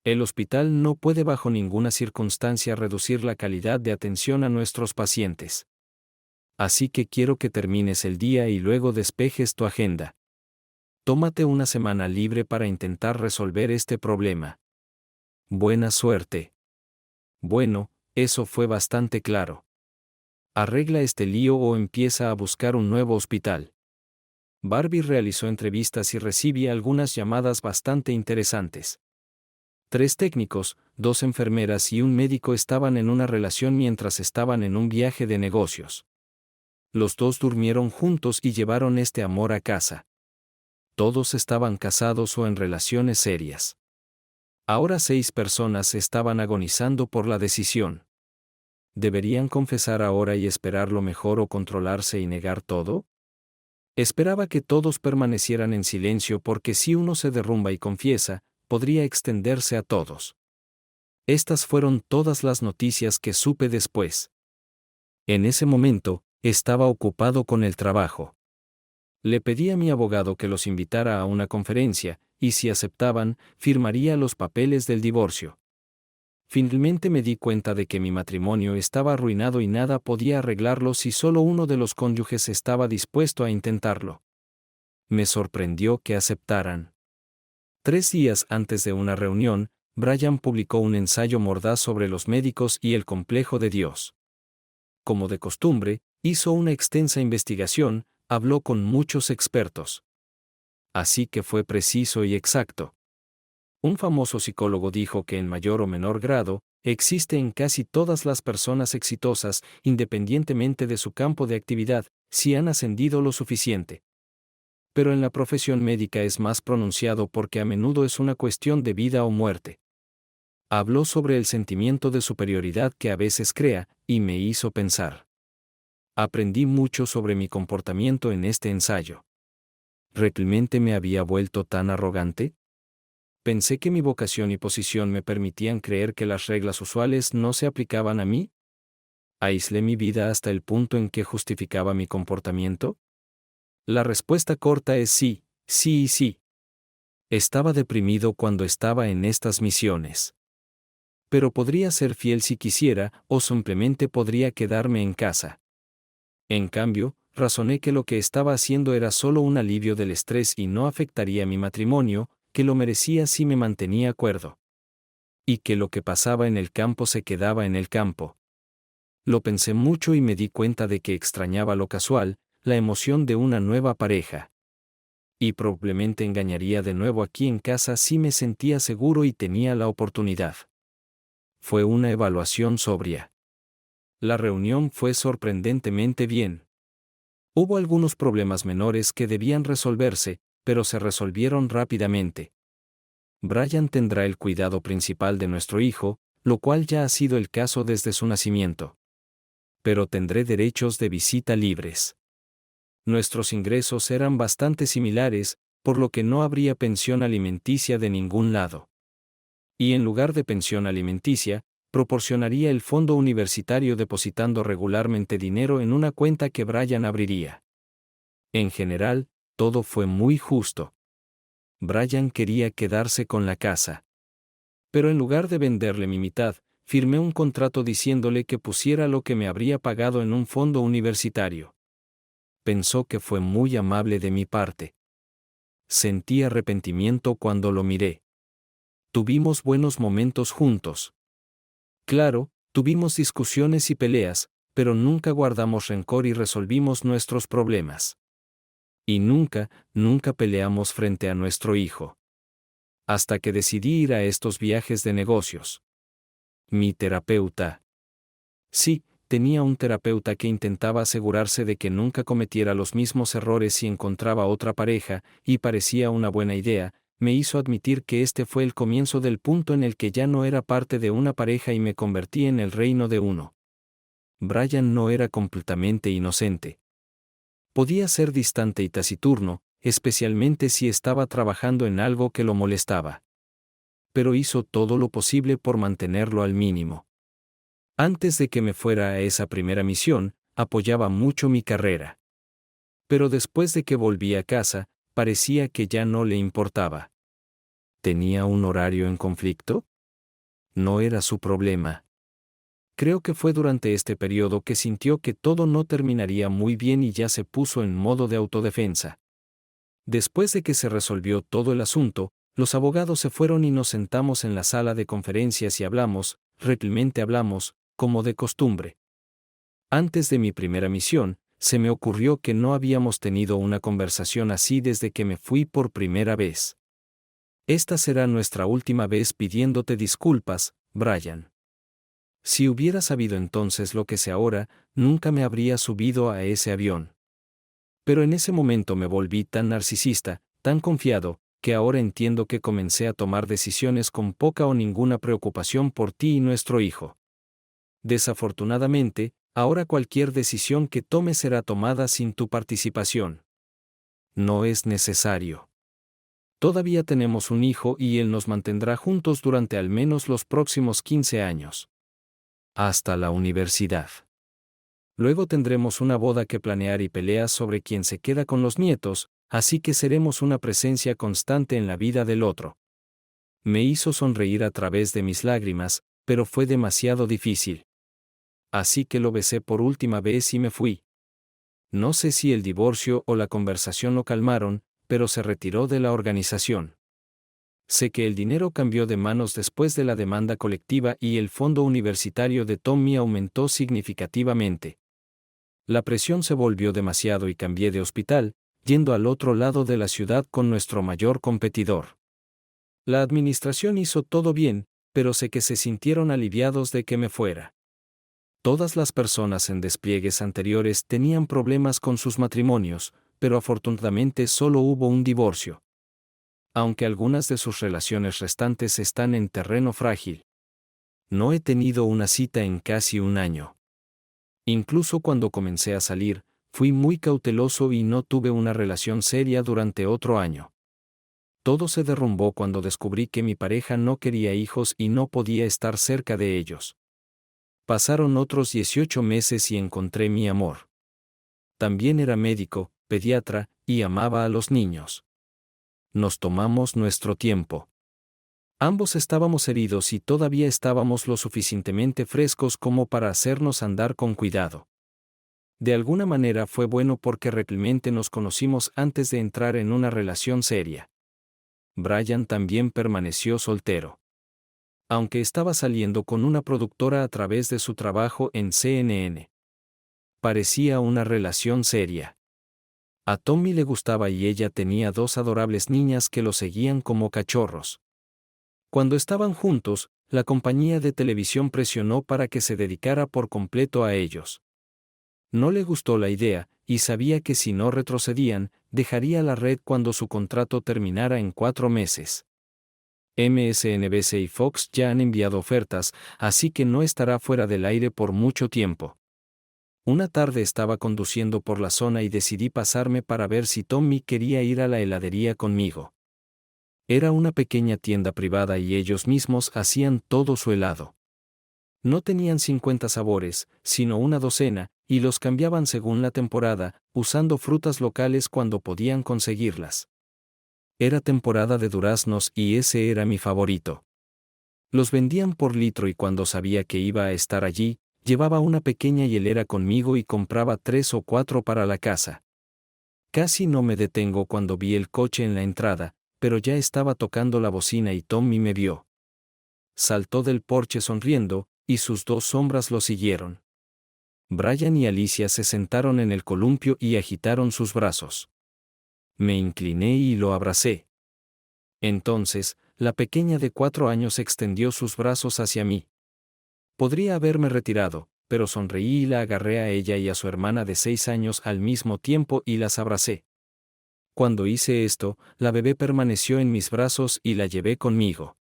El hospital no puede bajo ninguna circunstancia reducir la calidad de atención a nuestros pacientes. Así que quiero que termines el día y luego despejes tu agenda. Tómate una semana libre para intentar resolver este problema. Buena suerte. Bueno, eso fue bastante claro. Arregla este lío o empieza a buscar un nuevo hospital. Barbie realizó entrevistas y recibía algunas llamadas bastante interesantes. 3 técnicos, 2 enfermeras y un médico estaban en una relación mientras estaban en un viaje de negocios. Los 2 durmieron juntos y llevaron este amor a casa. Todos estaban casados o en relaciones serias. Ahora 6 personas estaban agonizando por la decisión. ¿Deberían confesar ahora y esperar lo mejor o controlarse y negar todo? Esperaba que todos permanecieran en silencio porque si uno se derrumba y confiesa, podría extenderse a todos. Estas fueron todas las noticias que supe después. En ese momento, estaba ocupado con el trabajo. Le pedí a mi abogado que los invitara a una conferencia, y si aceptaban, firmaría los papeles del divorcio. Finalmente me di cuenta de que mi matrimonio estaba arruinado y nada podía arreglarlo si solo uno de los cónyuges estaba dispuesto a intentarlo. Me sorprendió que aceptaran. 3 días antes de una reunión, Brian publicó un ensayo mordaz sobre los médicos y el complejo de Dios. Como de costumbre, hizo una extensa investigación, habló con muchos expertos. Así que fue preciso y exacto. Un famoso psicólogo dijo que en mayor o menor grado, existe en casi todas las personas exitosas, independientemente de su campo de actividad, si han ascendido lo suficiente. Pero en la profesión médica es más pronunciado porque a menudo es una cuestión de vida o muerte. Habló sobre el sentimiento de superioridad que a veces crea, y me hizo pensar. Aprendí mucho sobre mi comportamiento en este ensayo. ¿Realmente me había vuelto tan arrogante? Pensé que mi vocación y posición me permitían creer que las reglas usuales no se aplicaban a mí. ¿Aislé mi vida hasta el punto en que justificaba mi comportamiento? La respuesta corta es sí, sí y sí. Estaba deprimido cuando estaba en estas misiones. Pero podría ser fiel si quisiera, o simplemente podría quedarme en casa. En cambio, razoné que lo que estaba haciendo era solo un alivio del estrés y no afectaría mi matrimonio, que lo merecía si me mantenía cuerdo. Y que lo que pasaba en el campo se quedaba en el campo. Lo pensé mucho y me di cuenta de que extrañaba lo casual, la emoción de una nueva pareja. Y probablemente engañaría de nuevo aquí en casa si me sentía seguro y tenía la oportunidad. Fue una evaluación sobria. La reunión fue sorprendentemente bien. Hubo algunos problemas menores que debían resolverse, pero se resolvieron rápidamente. Brian tendrá el cuidado principal de nuestro hijo, lo cual ya ha sido el caso desde su nacimiento. Pero tendré derechos de visita libres. Nuestros ingresos eran bastante similares, por lo que no habría pensión alimenticia de ningún lado. Y en lugar de pensión alimenticia, proporcionaría el fondo universitario depositando regularmente dinero en una cuenta que Brian abriría. En general, todo fue muy justo. Brian quería quedarse con la casa. Pero en lugar de venderle mi mitad, firmé un contrato diciéndole que pusiera lo que me habría pagado en un fondo universitario. Pensó que fue muy amable de mi parte. Sentí arrepentimiento cuando lo miré. Tuvimos buenos momentos juntos. Claro, tuvimos discusiones y peleas, pero nunca guardamos rencor y resolvimos nuestros problemas. Y nunca peleamos frente a nuestro hijo. Hasta que decidí ir a estos viajes de negocios. Mi terapeuta. Sí, tenía un terapeuta que intentaba asegurarse de que nunca cometiera los mismos errores si encontraba otra pareja, y parecía una buena idea. Me hizo admitir que este fue el comienzo del punto en el que ya no era parte de una pareja y me convertí en el reino de uno. Brian no era completamente inocente. Podía ser distante y taciturno, especialmente si estaba trabajando en algo que lo molestaba. Pero hizo todo lo posible por mantenerlo al mínimo. Antes de que me fuera a esa primera misión, apoyaba mucho mi carrera. Pero después de que volví a casa, parecía que ya no le importaba. ¿Tenía un horario en conflicto? No era su problema. Creo que fue durante este periodo que sintió que todo no terminaría muy bien y ya se puso en modo de autodefensa. Después de que se resolvió todo el asunto, los abogados se fueron y nos sentamos en la sala de conferencias y hablamos, realmente hablamos, como de costumbre. Antes de mi primera misión, se me ocurrió que no habíamos tenido una conversación así desde que me fui por primera vez. Esta será nuestra última vez pidiéndote disculpas, Brian. Si hubiera sabido entonces lo que sé ahora, nunca me habría subido a ese avión. Pero en ese momento me volví tan narcisista, tan confiado, que ahora entiendo que comencé a tomar decisiones con poca o ninguna preocupación por ti y nuestro hijo. Desafortunadamente, ahora cualquier decisión que tome será tomada sin tu participación. No es necesario. Todavía tenemos un hijo y él nos mantendrá juntos durante al menos los próximos 15 años. Hasta la universidad. Luego tendremos una boda que planear y peleas sobre quién se queda con los nietos, así que seremos una presencia constante en la vida del otro. Me hizo sonreír a través de mis lágrimas, pero fue demasiado difícil. Así que lo besé por última vez y me fui. No sé si el divorcio o la conversación lo calmaron, pero se retiró de la organización. Sé que el dinero cambió de manos después de la demanda colectiva y el fondo universitario de Tommy aumentó significativamente. La presión se volvió demasiado y cambié de hospital, yendo al otro lado de la ciudad con nuestro mayor competidor. La administración hizo todo bien, pero sé que se sintieron aliviados de que me fuera. Todas las personas en despliegues anteriores tenían problemas con sus matrimonios, pero afortunadamente solo hubo un divorcio. Aunque algunas de sus relaciones restantes están en terreno frágil. No he tenido una cita en casi un año. Incluso cuando comencé a salir, fui muy cauteloso y no tuve una relación seria durante otro año. Todo se derrumbó cuando descubrí que mi pareja no quería hijos y no podía estar cerca de ellos. Pasaron otros 18 meses y encontré mi amor. También era médico, pediatra, y amaba a los niños. Nos tomamos nuestro tiempo. Ambos estábamos heridos y todavía estábamos lo suficientemente frescos como para hacernos andar con cuidado. De alguna manera fue bueno porque realmente nos conocimos antes de entrar en una relación seria. Brian también permaneció soltero. Aunque estaba saliendo con una productora a través de su trabajo en CNN. Parecía una relación seria. A Tommy le gustaba y ella tenía 2 adorables niñas que lo seguían como cachorros. Cuando estaban juntos, la compañía de televisión presionó para que se dedicara por completo a ellos. No le gustó la idea, y sabía que si no retrocedían, dejaría la red cuando su contrato terminara en 4 meses. MSNBC y Fox ya han enviado ofertas, así que no estará fuera del aire por mucho tiempo. Una tarde estaba conduciendo por la zona y decidí pasarme para ver si Tommy quería ir a la heladería conmigo. Era una pequeña tienda privada y ellos mismos hacían todo su helado. No tenían 50 sabores, sino una docena, y los cambiaban según la temporada, usando frutas locales cuando podían conseguirlas. Era temporada de duraznos y ese era mi favorito. Los vendían por litro y cuando sabía que iba a estar allí, llevaba una pequeña hielera conmigo y compraba 3 o 4 para la casa. Casi no me detengo cuando vi el coche en la entrada, pero ya estaba tocando la bocina y Tommy me vio. Saltó del porche sonriendo, y sus 2 sombras lo siguieron. Brian y Alicia se sentaron en el columpio y agitaron sus brazos. Me incliné y lo abracé. Entonces, la pequeña de 4 años extendió sus brazos hacia mí. Podría haberme retirado, pero sonreí y la agarré a ella y a su hermana de 6 años al mismo tiempo y las abracé. Cuando hice esto, la bebé permaneció en mis brazos y la llevé conmigo.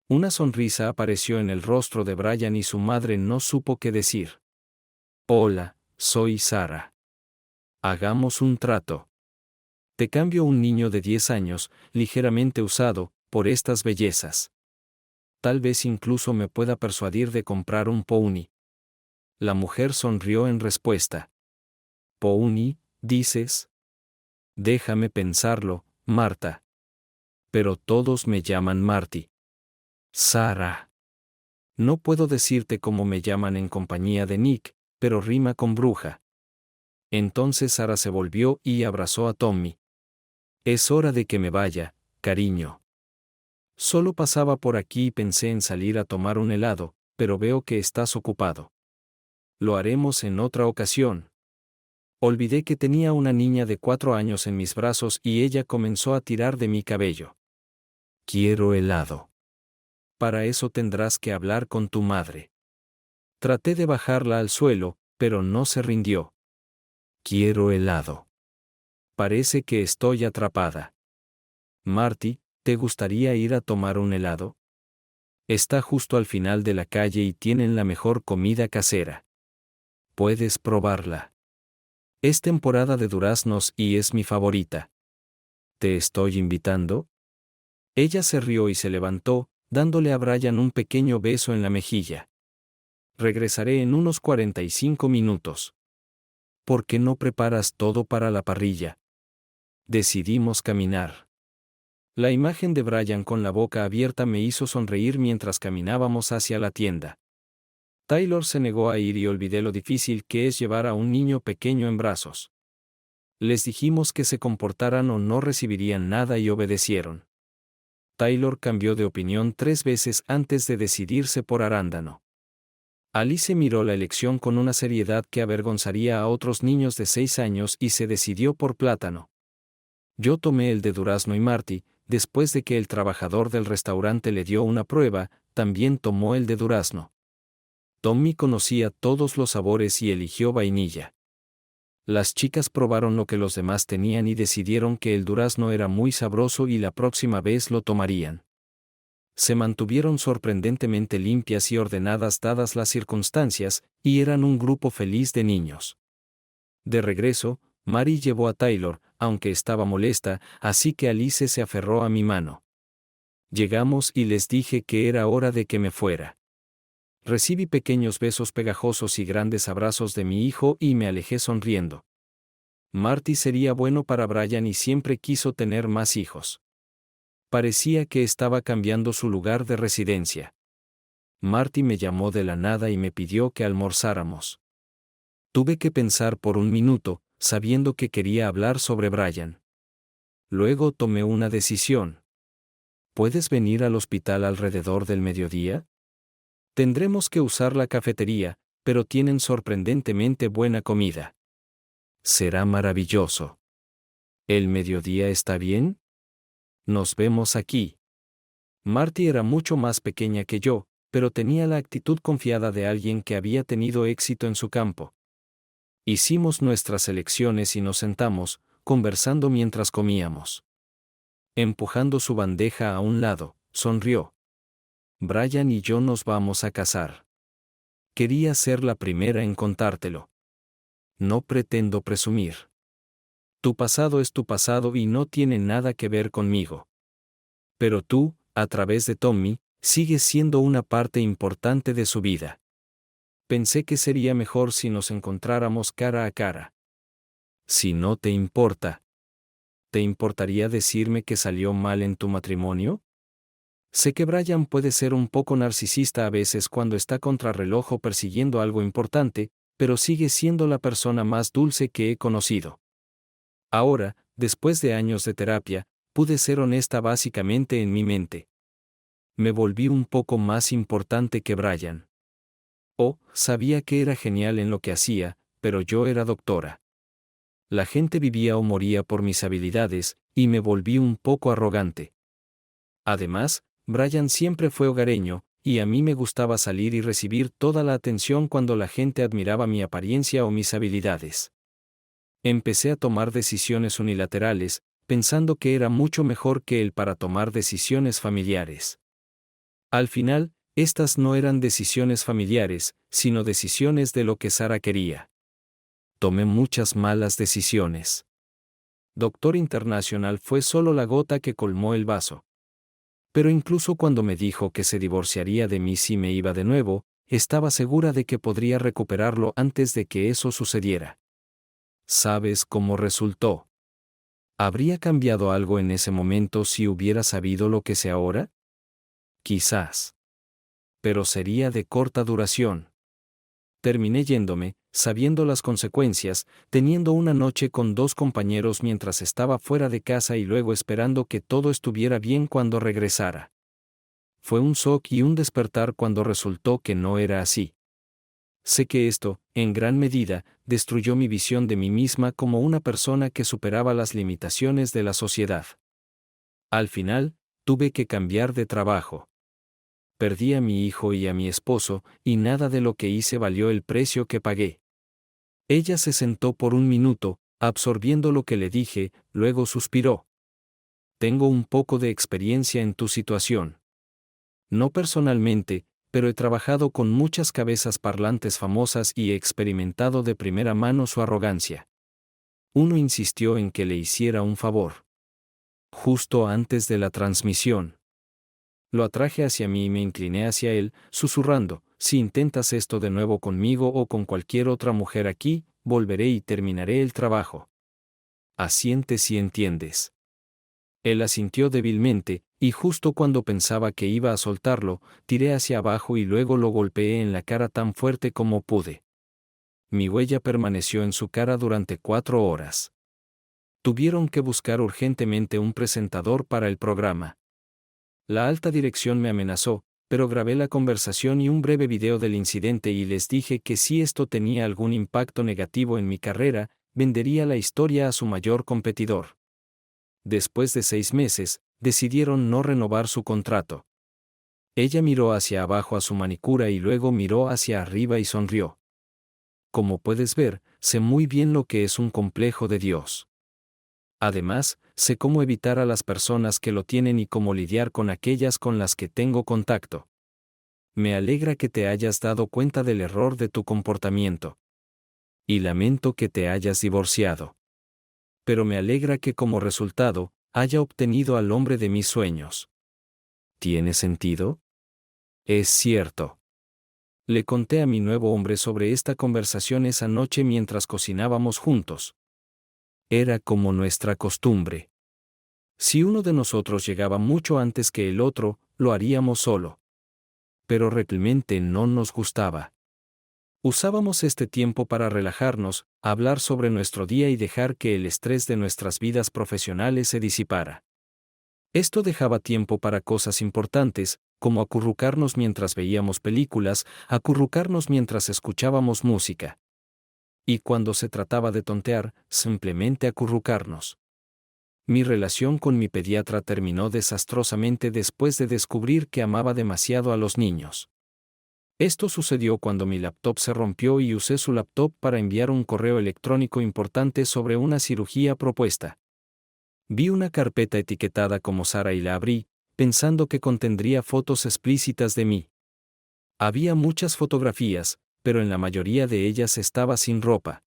Una sonrisa apareció en el rostro de Brian y su madre no supo qué decir. Hola, soy Sara. Hagamos un trato. Te cambio un niño de 10 años, ligeramente usado, por estas bellezas. Tal vez incluso me pueda persuadir de comprar un pony. La mujer sonrió en respuesta. ¿Pony, dices? Déjame pensarlo, Marta. Pero todos me llaman Marty. Sara. No puedo decirte cómo me llaman en compañía de Nick, pero rima con bruja. Entonces Sara se volvió y abrazó a Tommy. Es hora de que me vaya, cariño. Solo pasaba por aquí y pensé en salir a tomar un helado, pero veo que estás ocupado. Lo haremos en otra ocasión. Olvidé que tenía una niña de 4 años en mis brazos y ella comenzó a tirar de mi cabello. Quiero helado. Para eso tendrás que hablar con tu madre. Traté de bajarla al suelo, pero no se rindió. Quiero helado. Parece que estoy atrapada. Marty, ¿te gustaría ir a tomar un helado? Está justo al final de la calle y tienen la mejor comida casera. Puedes probarla. Es temporada de duraznos y es mi favorita. ¿Te estoy invitando? Ella se rió y se levantó, dándole a Brian un pequeño beso en la mejilla. Regresaré en unos 45 minutos. ¿Por qué no preparas todo para la parrilla? Decidimos caminar. La imagen de Brian con la boca abierta me hizo sonreír mientras caminábamos hacia la tienda. Taylor se negó a ir y olvidé lo difícil que es llevar a un niño pequeño en brazos. Les dijimos que se comportaran o no recibirían nada y obedecieron. Taylor cambió de opinión 3 veces antes de decidirse por arándano. Alice miró la elección con una seriedad que avergonzaría a otros niños de 6 años y se decidió por plátano. Yo tomé el de durazno y Marty, después de que el trabajador del restaurante le dio una prueba, también tomó el de durazno. Tommy conocía todos los sabores y eligió vainilla. Las chicas probaron lo que los demás tenían y decidieron que el durazno era muy sabroso y la próxima vez lo tomarían. Se mantuvieron sorprendentemente limpias y ordenadas dadas las circunstancias, y eran un grupo feliz de niños. De regreso, Mary llevó a Taylor, aunque estaba molesta, así que Alice se aferró a mi mano. Llegamos y les dije que era hora de que me fuera. Recibí pequeños besos pegajosos y grandes abrazos de mi hijo y me alejé sonriendo. Marty sería bueno para Brian y siempre quiso tener más hijos. Parecía que estaba cambiando su lugar de residencia. Marty me llamó de la nada y me pidió que almorzáramos. Tuve que pensar por un minuto, sabiendo que quería hablar sobre Brian. Luego tomé una decisión. ¿Puedes venir al hospital alrededor del mediodía? Tendremos que usar la cafetería, pero tienen sorprendentemente buena comida. Será maravilloso. ¿El mediodía está bien? Nos vemos aquí. Marty era mucho más pequeña que yo, pero tenía la actitud confiada de alguien que había tenido éxito en su campo. Hicimos nuestras elecciones y nos sentamos, conversando mientras comíamos. Empujando su bandeja a un lado, sonrió. Brian y yo nos vamos a casar. Quería ser la primera en contártelo. No pretendo presumir. Tu pasado es tu pasado y no tiene nada que ver conmigo. Pero tú, a través de Tommy, sigues siendo una parte importante de su vida. Pensé que sería mejor si nos encontráramos cara a cara. Si no te importa. ¿Te importaría decirme que salió mal en tu matrimonio? Sé que Brian puede ser un poco narcisista a veces cuando está contrarreloj o persiguiendo algo importante, pero sigue siendo la persona más dulce que he conocido. Ahora, después de años de terapia, pude ser honesta básicamente en mi mente. Me volví un poco más importante que Brian. Sabía que era genial en lo que hacía, pero yo era doctora. La gente vivía o moría por mis habilidades, y me volví un poco arrogante. Además, Brian siempre fue hogareño, y a mí me gustaba salir y recibir toda la atención cuando la gente admiraba mi apariencia o mis habilidades. Empecé a tomar decisiones unilaterales, pensando que era mucho mejor que él para tomar decisiones familiares. Al final, estas no eran decisiones familiares, sino decisiones de lo que Sara quería. Tomé muchas malas decisiones. Doctor Internacional fue solo la gota que colmó el vaso. Pero incluso cuando me dijo que se divorciaría de mí si me iba de nuevo, estaba segura de que podría recuperarlo antes de que eso sucediera. ¿Sabes cómo resultó? ¿Habría cambiado algo en ese momento si hubiera sabido lo que sé ahora? Quizás. Pero sería de corta duración. Terminé yéndome, sabiendo las consecuencias, teniendo una noche con 2 compañeros mientras estaba fuera de casa y luego esperando que todo estuviera bien cuando regresara. Fue un shock y un despertar cuando resultó que no era así. Sé que esto, en gran medida, destruyó mi visión de mí misma como una persona que superaba las limitaciones de la sociedad. Al final, tuve que cambiar de trabajo. Perdí a mi hijo y a mi esposo, y nada de lo que hice valió el precio que pagué. Ella se sentó por un minuto, absorbiendo lo que le dije, luego suspiró. Tengo un poco de experiencia en tu situación. No personalmente, pero he trabajado con muchas cabezas parlantes famosas y he experimentado de primera mano su arrogancia. Uno insistió en que le hiciera un favor. Justo antes de la transmisión. Lo atraje hacia mí y me incliné hacia él, susurrando, si intentas esto de nuevo conmigo o con cualquier otra mujer aquí, volveré y terminaré el trabajo. Asiente si entiendes. Él asintió débilmente, y justo cuando pensaba que iba a soltarlo, tiré hacia abajo y luego lo golpeé en la cara tan fuerte como pude. Mi huella permaneció en su cara durante 4 horas. Tuvieron que buscar urgentemente un presentador para el programa. La alta dirección me amenazó, pero grabé la conversación y un breve video del incidente y les dije que si esto tenía algún impacto negativo en mi carrera, vendería la historia a su mayor competidor. Después de 6 meses, decidieron no renovar su contrato. Ella miró hacia abajo a su manicura y luego miró hacia arriba y sonrió. Como puedes ver, sé muy bien lo que es un complejo de Dios. Además, sé cómo evitar a las personas que lo tienen y cómo lidiar con aquellas con las que tengo contacto. Me alegra que te hayas dado cuenta del error de tu comportamiento. Y lamento que te hayas divorciado. Pero me alegra que como resultado, haya obtenido al hombre de mis sueños. ¿Tiene sentido? Es cierto. Le conté a mi nuevo hombre sobre esta conversación esa noche mientras cocinábamos juntos. Era como nuestra costumbre. Si uno de nosotros llegaba mucho antes que el otro, lo haríamos solo. Pero realmente no nos gustaba. Usábamos este tiempo para relajarnos, hablar sobre nuestro día y dejar que el estrés de nuestras vidas profesionales se disipara. Esto dejaba tiempo para cosas importantes, como acurrucarnos mientras veíamos películas, acurrucarnos mientras escuchábamos música. Y cuando se trataba de tontear, simplemente acurrucarnos. Mi relación con mi pediatra terminó desastrosamente después de descubrir que amaba demasiado a los niños. Esto sucedió cuando mi laptop se rompió y usé su laptop para enviar un correo electrónico importante sobre una cirugía propuesta. Vi una carpeta etiquetada como Sara y la abrí, pensando que contendría fotos explícitas de mí. Había muchas fotografías, pero en la mayoría de ellas estaba sin ropa.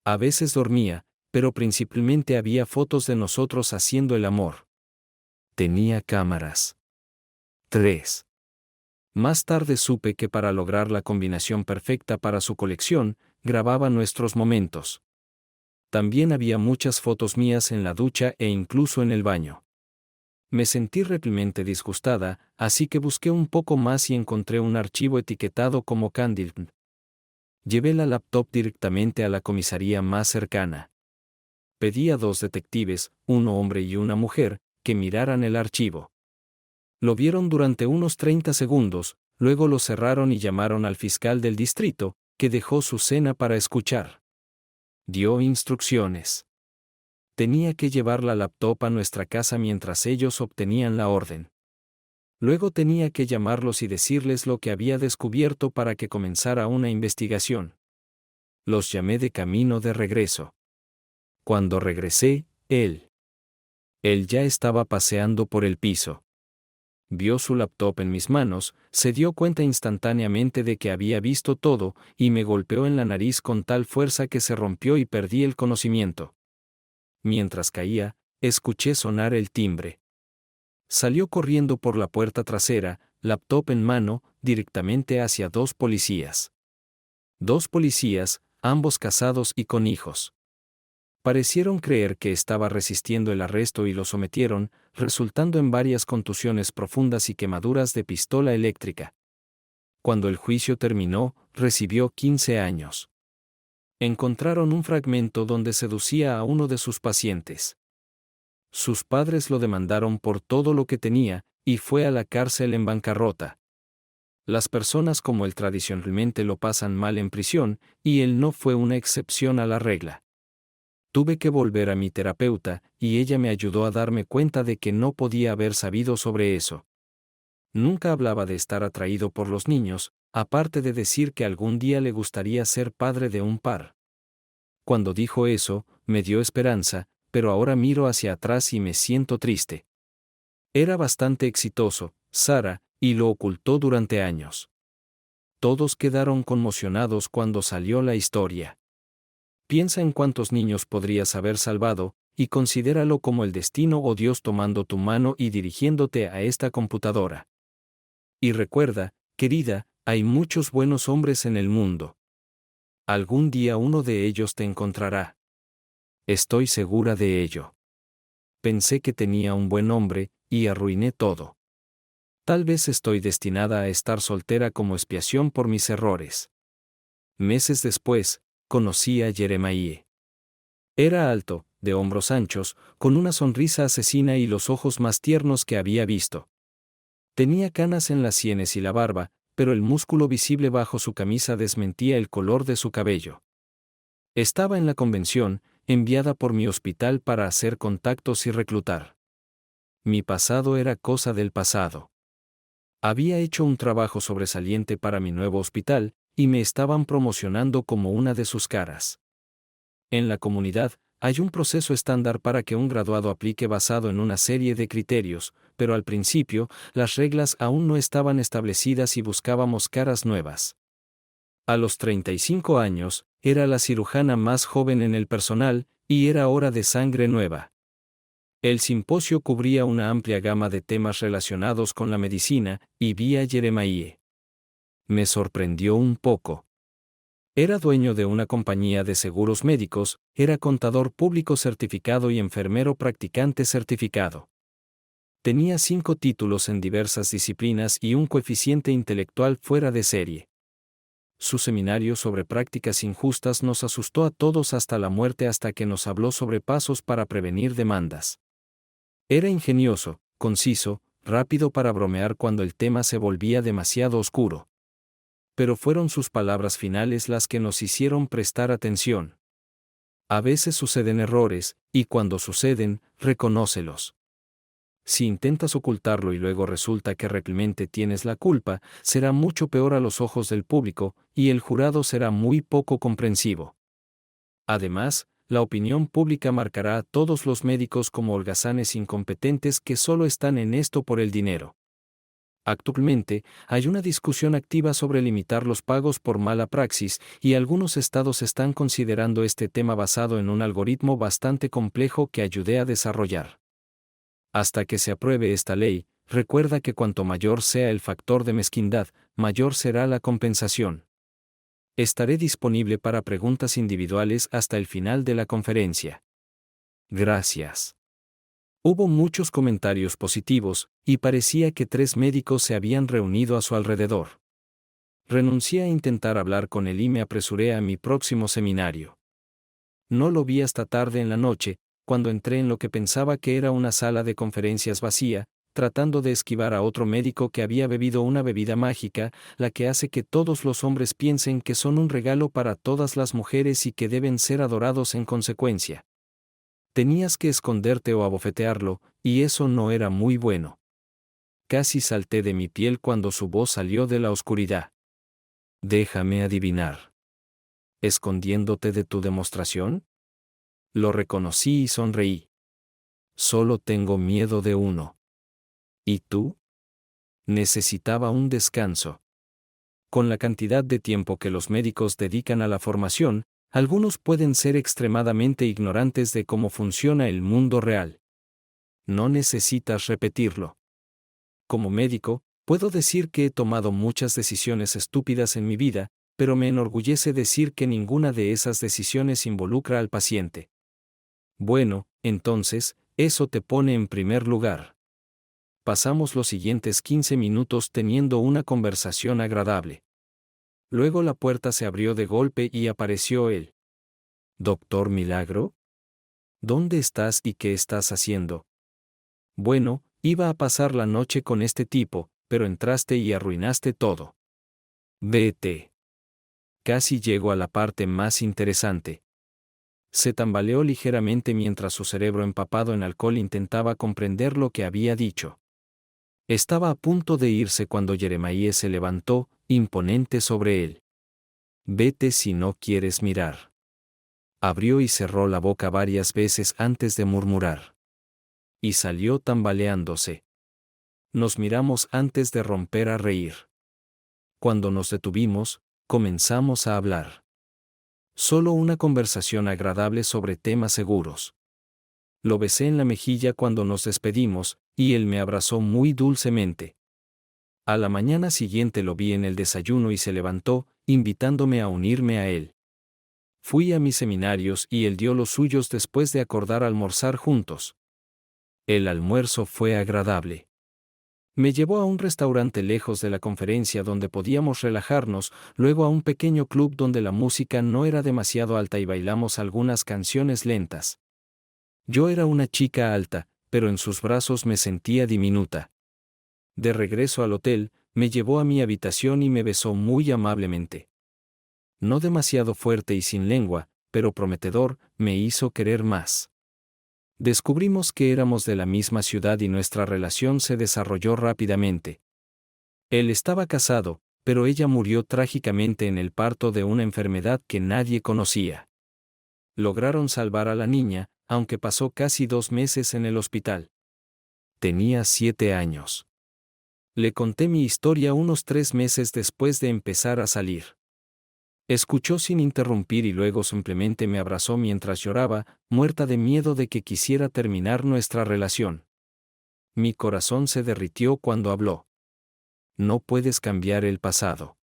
A veces dormía, pero principalmente había fotos de nosotros haciendo el amor. Tenía cámaras. 3. Más tarde supe que para lograr la combinación perfecta para su colección, grababa nuestros momentos. También había muchas fotos mías en la ducha e incluso en el baño. Me sentí realmente disgustada, así que busqué un poco más y encontré un archivo etiquetado como Candid. Llevé la laptop directamente a la comisaría más cercana. Pedí a 2 detectives, un hombre y una mujer, que miraran el archivo. Lo vieron durante unos 30 segundos, luego lo cerraron y llamaron al fiscal del distrito, que dejó su cena para escuchar. Dio instrucciones. Tenía que llevar la laptop a nuestra casa mientras ellos obtenían la orden. Luego tenía que llamarlos y decirles lo que había descubierto para que comenzara una investigación. Los llamé de camino de regreso. Cuando regresé, él ya estaba paseando por el piso. Vio su laptop en mis manos, se dio cuenta instantáneamente de que había visto todo, y me golpeó en la nariz con tal fuerza que se rompió y perdí el conocimiento. Mientras caía, escuché sonar el timbre. Salió corriendo por la puerta trasera, laptop en mano, directamente hacia 2 policías. 2 policías, ambos casados y con hijos. Parecieron creer que estaba resistiendo el arresto y lo sometieron, resultando en varias contusiones profundas y quemaduras de pistola eléctrica. Cuando el juicio terminó, recibió 15 años. Encontraron un fragmento donde seducía a uno de sus pacientes. Sus padres lo demandaron por todo lo que tenía, y fue a la cárcel en bancarrota. Las personas como él tradicionalmente lo pasan mal en prisión, y él no fue una excepción a la regla. Tuve que volver a mi terapeuta, y ella me ayudó a darme cuenta de que no podía haber sabido sobre eso. Nunca hablaba de estar atraído por los niños, aparte de decir que algún día le gustaría ser padre de un par. Cuando dijo eso, me dio esperanza, pero ahora miro hacia atrás y me siento triste. Era bastante exitoso, Sarah, y lo ocultó durante años. Todos quedaron conmocionados cuando salió la historia. Piensa en cuántos niños podrías haber salvado, y considéralo como el destino o Dios tomando tu mano y dirigiéndote a esta computadora. Y recuerda, querida, hay muchos buenos hombres en el mundo. Algún día uno de ellos te encontrará. Estoy segura de ello. Pensé que tenía un buen hombre, y arruiné todo. Tal vez estoy destinada a estar soltera como expiación por mis errores. Meses después, conocí a Jeremiah. Era alto, de hombros anchos, con una sonrisa asesina y los ojos más tiernos que había visto. Tenía canas en las sienes y la barba, pero el músculo visible bajo su camisa desmentía el color de su cabello. Estaba en la convención, enviada por mi hospital para hacer contactos y reclutar. Mi pasado era cosa del pasado. Había hecho un trabajo sobresaliente para mi nuevo hospital, y me estaban promocionando como una de sus caras. En la comunidad, hay un proceso estándar para que un graduado aplique basado en una serie de criterios, pero al principio, las reglas aún no estaban establecidas y buscábamos caras nuevas. A los 35 años, era la cirujana más joven en el personal, y era hora de sangre nueva. El simposio cubría una amplia gama de temas relacionados con la medicina, y vi a Jeremiah. Me sorprendió un poco. Era dueño de una compañía de seguros médicos, era contador público certificado y enfermero practicante certificado. Tenía 5 títulos en diversas disciplinas y un coeficiente intelectual fuera de serie. Su seminario sobre prácticas injustas nos asustó a todos hasta la muerte hasta que nos habló sobre pasos para prevenir demandas. Era ingenioso, conciso, rápido para bromear cuando el tema se volvía demasiado oscuro. Pero fueron sus palabras finales las que nos hicieron prestar atención. A veces suceden errores, y cuando suceden, reconócelos. Si intentas ocultarlo y luego resulta que realmente tienes la culpa, será mucho peor a los ojos del público, y el jurado será muy poco comprensivo. Además, la opinión pública marcará a todos los médicos como holgazanes incompetentes que solo están en esto por el dinero. Actualmente, hay una discusión activa sobre limitar los pagos por mala praxis, y algunos estados están considerando este tema basado en un algoritmo bastante complejo que ayudé a desarrollar. Hasta que se apruebe esta ley, recuerda que cuanto mayor sea el factor de mezquindad, mayor será la compensación. Estaré disponible para preguntas individuales hasta el final de la conferencia. Gracias. Hubo muchos comentarios positivos, y parecía que 3 médicos se habían reunido a su alrededor. Renuncié a intentar hablar con él y me apresuré a mi próximo seminario. No lo vi hasta tarde en la noche, cuando entré en lo que pensaba que era una sala de conferencias vacía, tratando de esquivar a otro médico que había bebido una bebida mágica, la que hace que todos los hombres piensen que son un regalo para todas las mujeres y que deben ser adorados en consecuencia. Tenías que esconderte o abofetearlo, y eso no era muy bueno. Casi salté de mi piel cuando su voz salió de la oscuridad. Déjame adivinar. ¿Escondiéndote de tu demostración? Lo reconocí y sonreí. Solo tengo miedo de uno. ¿Y tú? Necesitaba un descanso. Con la cantidad de tiempo que los médicos dedican a la formación, algunos pueden ser extremadamente ignorantes de cómo funciona el mundo real. No necesitas repetirlo. Como médico, puedo decir que he tomado muchas decisiones estúpidas en mi vida, pero me enorgullece decir que ninguna de esas decisiones involucra al paciente. Bueno, entonces, eso te pone en primer lugar. Pasamos los siguientes 15 minutos teniendo una conversación agradable. Luego la puerta se abrió de golpe y apareció él. ¿Doctor Milagro? ¿Dónde estás y qué estás haciendo? Bueno, iba a pasar la noche con este tipo, pero entraste y arruinaste todo. Vete. Casi llego a la parte más interesante. Se tambaleó ligeramente mientras su cerebro empapado en alcohol intentaba comprender lo que había dicho. Estaba a punto de irse cuando Jeremiah se levantó, imponente sobre él. Vete si no quieres mirar. Abrió y cerró la boca varias veces antes de murmurar. Y salió tambaleándose. Nos miramos antes de romper a reír. Cuando nos detuvimos, comenzamos a hablar. Solo una conversación agradable sobre temas seguros. Lo besé en la mejilla cuando nos despedimos, y él me abrazó muy dulcemente. A la mañana siguiente lo vi en el desayuno y se levantó, invitándome a unirme a él. Fui a mis seminarios y él dio los suyos después de acordar almorzar juntos. El almuerzo fue agradable. Me llevó a un restaurante lejos de la conferencia donde podíamos relajarnos, luego a un pequeño club donde la música no era demasiado alta y bailamos algunas canciones lentas. Yo era una chica alta, pero en sus brazos me sentía diminuta. De regreso al hotel, me llevó a mi habitación y me besó muy amablemente. No demasiado fuerte y sin lengua, pero prometedor, me hizo querer más. Descubrimos que éramos de la misma ciudad y nuestra relación se desarrolló rápidamente. Él estaba casado, pero ella murió trágicamente en el parto de una enfermedad que nadie conocía. Lograron salvar a la niña, aunque pasó casi 2 meses en el hospital. Tenía 7 años. Le conté mi historia unos 3 meses después de empezar a salir. Escuchó sin interrumpir y luego simplemente me abrazó mientras lloraba, muerta de miedo de que quisiera terminar nuestra relación. Mi corazón se derritió cuando habló. No puedes cambiar el pasado.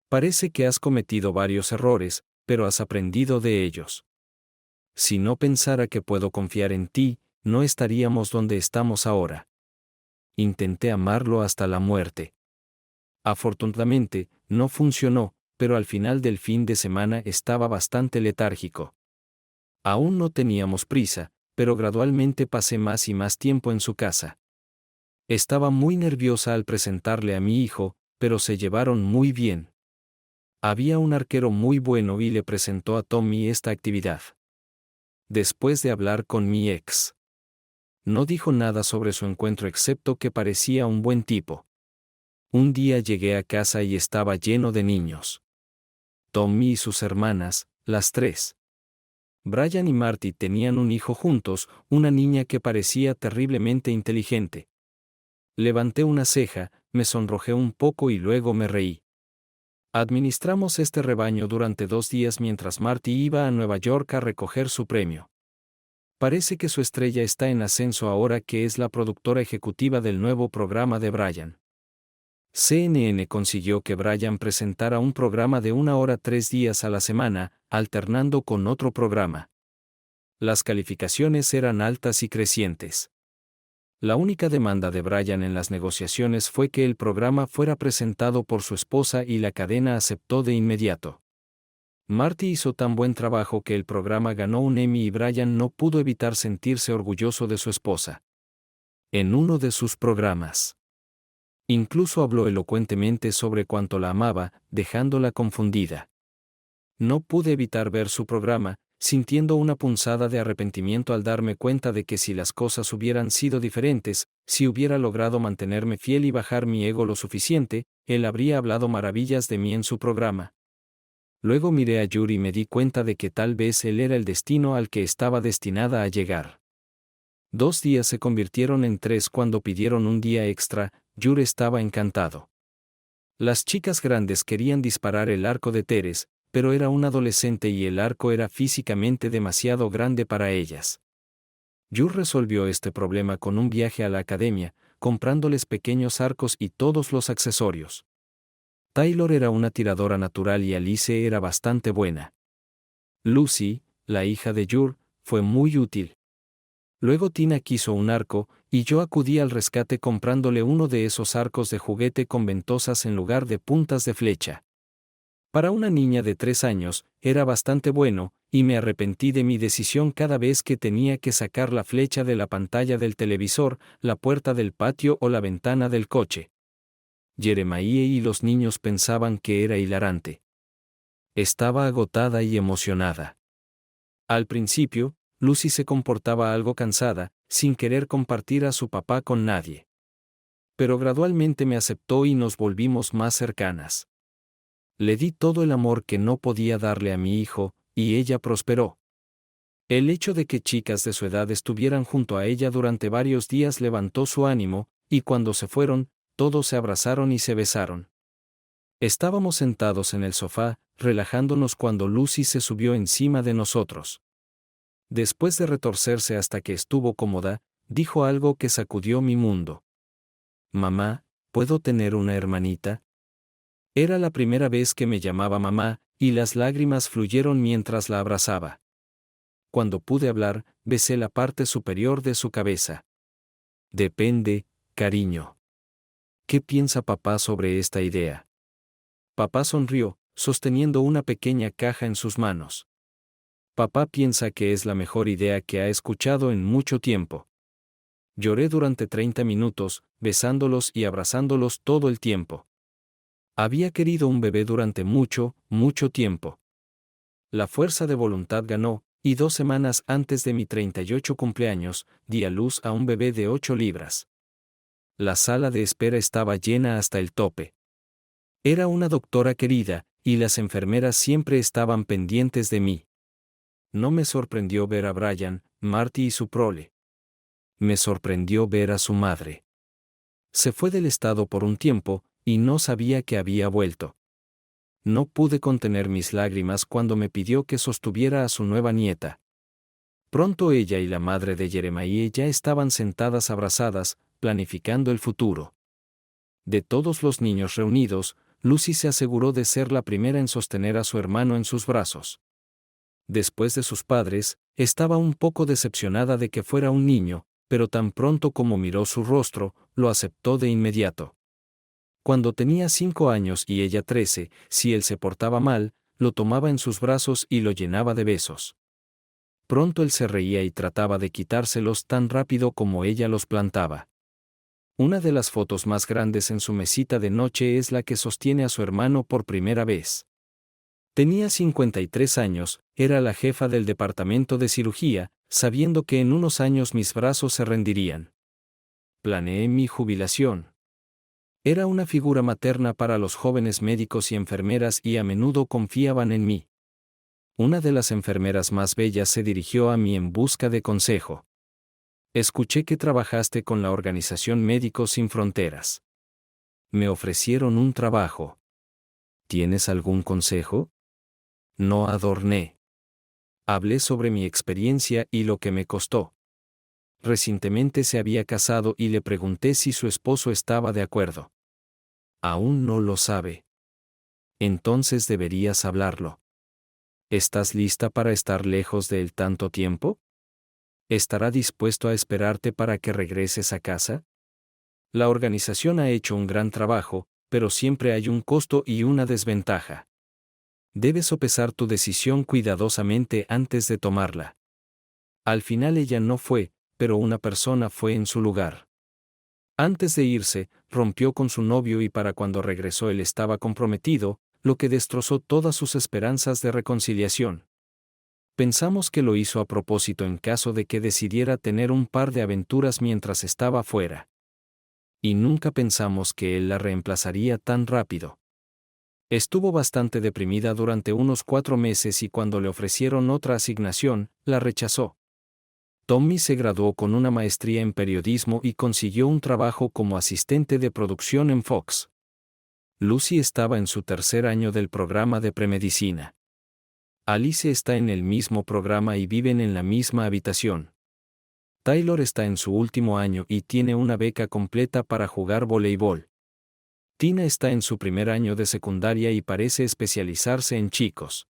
Parece que has cometido varios errores, pero has aprendido de ellos. Si no pensara que puedo confiar en ti, no estaríamos donde estamos ahora. Intenté amarlo hasta la muerte. Afortunadamente, no funcionó, pero al final del fin de semana estaba bastante letárgico. Aún no teníamos prisa, pero gradualmente pasé más y más tiempo en su casa. Estaba muy nerviosa al presentarle a mi hijo, pero se llevaron muy bien. Había un arquero muy bueno y le presentó a Tommy esta actividad. Después de hablar con mi ex, no dijo nada sobre su encuentro excepto que parecía un buen tipo. Un día llegué a casa y estaba lleno de niños. Tommy y sus hermanas, las 3. Brian y Marty tenían un hijo juntos, una niña que parecía terriblemente inteligente. Levanté una ceja, me sonrojé un poco y luego me reí. Administramos este rebaño durante 2 días mientras Marty iba a Nueva York a recoger su premio. Parece que su estrella está en ascenso ahora que es la productora ejecutiva del nuevo programa de Brian. CNN consiguió que Brian presentara un programa de 1 hora 3 días a la semana, alternando con otro programa. Las calificaciones eran altas y crecientes. La única demanda de Brian en las negociaciones fue que el programa fuera presentado por su esposa y la cadena aceptó de inmediato. Marty hizo tan buen trabajo que el programa ganó un Emmy y Brian no pudo evitar sentirse orgulloso de su esposa. en uno de sus programas. Incluso habló elocuentemente sobre cuánto la amaba, dejándola confundida. No pude evitar ver su programa, sintiendo una punzada de arrepentimiento al darme cuenta de que si las cosas hubieran sido diferentes, si hubiera logrado mantenerme fiel y bajar mi ego lo suficiente, él habría hablado maravillas de mí en su programa. Luego miré a Yuri y me di cuenta de que tal vez él era el destino al que estaba destinada a llegar. 2 días se convirtieron en 3 cuando pidieron un día extra. Yuri estaba encantado. Las chicas grandes querían disparar el arco de Teres, pero era un adolescente y el arco era físicamente demasiado grande para ellas. Yuri resolvió este problema con un viaje a la academia, comprándoles pequeños arcos y todos los accesorios. Taylor era una tiradora natural y Alice era bastante buena. Lucy, la hija de Yuri, fue muy útil. Luego Tina quiso un arco, y yo acudí al rescate comprándole uno de esos arcos de juguete con ventosas en lugar de puntas de flecha. Para una niña de 3 años, era bastante bueno, y me arrepentí de mi decisión cada vez que tenía que sacar la flecha de la pantalla del televisor, la puerta del patio o la ventana del coche. Jeremiah y los niños pensaban que era hilarante. Estaba agotada y emocionada. Al principio, Lucy se comportaba algo cansada, sin querer compartir a su papá con nadie. Pero gradualmente me aceptó y nos volvimos más cercanas. Le di todo el amor que no podía darle a mi hijo, y ella prosperó. El hecho de que chicas de su edad estuvieran junto a ella durante varios días levantó su ánimo, y cuando se fueron, todos se abrazaron y se besaron. Estábamos sentados en el sofá, relajándonos cuando Lucy se subió encima de nosotros. Después de retorcerse hasta que estuvo cómoda, dijo algo que sacudió mi mundo. «Mamá, ¿puedo tener una hermanita?» Era la primera vez que me llamaba mamá, y las lágrimas fluyeron mientras la abrazaba. Cuando pude hablar, besé la parte superior de su cabeza. «Depende, cariño. ¿Qué piensa papá sobre esta idea?» Papá sonrió, sosteniendo una pequeña caja en sus manos. Papá piensa que es la mejor idea que ha escuchado en mucho tiempo. Lloré durante 30 minutos, besándolos y abrazándolos todo el tiempo. Había querido un bebé durante mucho, mucho tiempo. La fuerza de voluntad ganó, y 2 semanas antes de mi 38 cumpleaños, di a luz a un bebé de 8 libras. La sala de espera estaba llena hasta el tope. Era una doctora querida, y las enfermeras siempre estaban pendientes de mí. No me sorprendió ver a Brian, Marty y su prole. Me sorprendió ver a su madre. Se fue del estado por un tiempo, y no sabía que había vuelto. No pude contener mis lágrimas cuando me pidió que sostuviera a su nueva nieta. Pronto ella y la madre de Jeremiah ya estaban sentadas abrazadas, planificando el futuro. De todos los niños reunidos, Lucy se aseguró de ser la primera en sostener a su hermano en sus brazos. Después de sus padres, estaba un poco decepcionada de que fuera un niño, pero tan pronto como miró su rostro, lo aceptó de inmediato. Cuando tenía 5 años y ella 13, si él se portaba mal, lo tomaba en sus brazos y lo llenaba de besos. Pronto él se reía y trataba de quitárselos tan rápido como ella los plantaba. Una de las fotos más grandes en su mesita de noche es la que sostiene a su hermano por primera vez. Tenía 53 años, era la jefa del departamento de cirugía, sabiendo que en unos años mis brazos se rendirían. Planeé mi jubilación. Era una figura materna para los jóvenes médicos y enfermeras y a menudo confiaban en mí. Una de las enfermeras más bellas se dirigió a mí en busca de consejo. Escuché que trabajaste con la organización Médicos Sin Fronteras. Me ofrecieron un trabajo. ¿Tienes algún consejo? No adorné. Hablé sobre mi experiencia y lo que me costó. Recientemente se había casado y le pregunté si su esposo estaba de acuerdo. Aún no lo sabe. Entonces deberías hablarlo. ¿Estás lista para estar lejos de él tanto tiempo? ¿Estará dispuesto a esperarte para que regreses a casa? La organización ha hecho un gran trabajo, pero siempre hay un costo y una desventaja. Debes sopesar tu decisión cuidadosamente antes de tomarla. Al final ella no fue, pero una persona fue en su lugar. Antes de irse, rompió con su novio y para cuando regresó él estaba comprometido, lo que destrozó todas sus esperanzas de reconciliación. Pensamos que lo hizo a propósito en caso de que decidiera tener un par de aventuras mientras estaba fuera. Y nunca pensamos que él la reemplazaría tan rápido. Estuvo bastante deprimida durante unos 4 meses y cuando le ofrecieron otra asignación, la rechazó. Tommy se graduó con una maestría en periodismo y consiguió un trabajo como asistente de producción en Fox. Lucy estaba en su 3er año del programa de premedicina. Alice está en el mismo programa y viven en la misma habitación. Taylor está en su último año y tiene una beca completa para jugar voleibol. Tina está en su 1er año de secundaria y parece especializarse en chicos.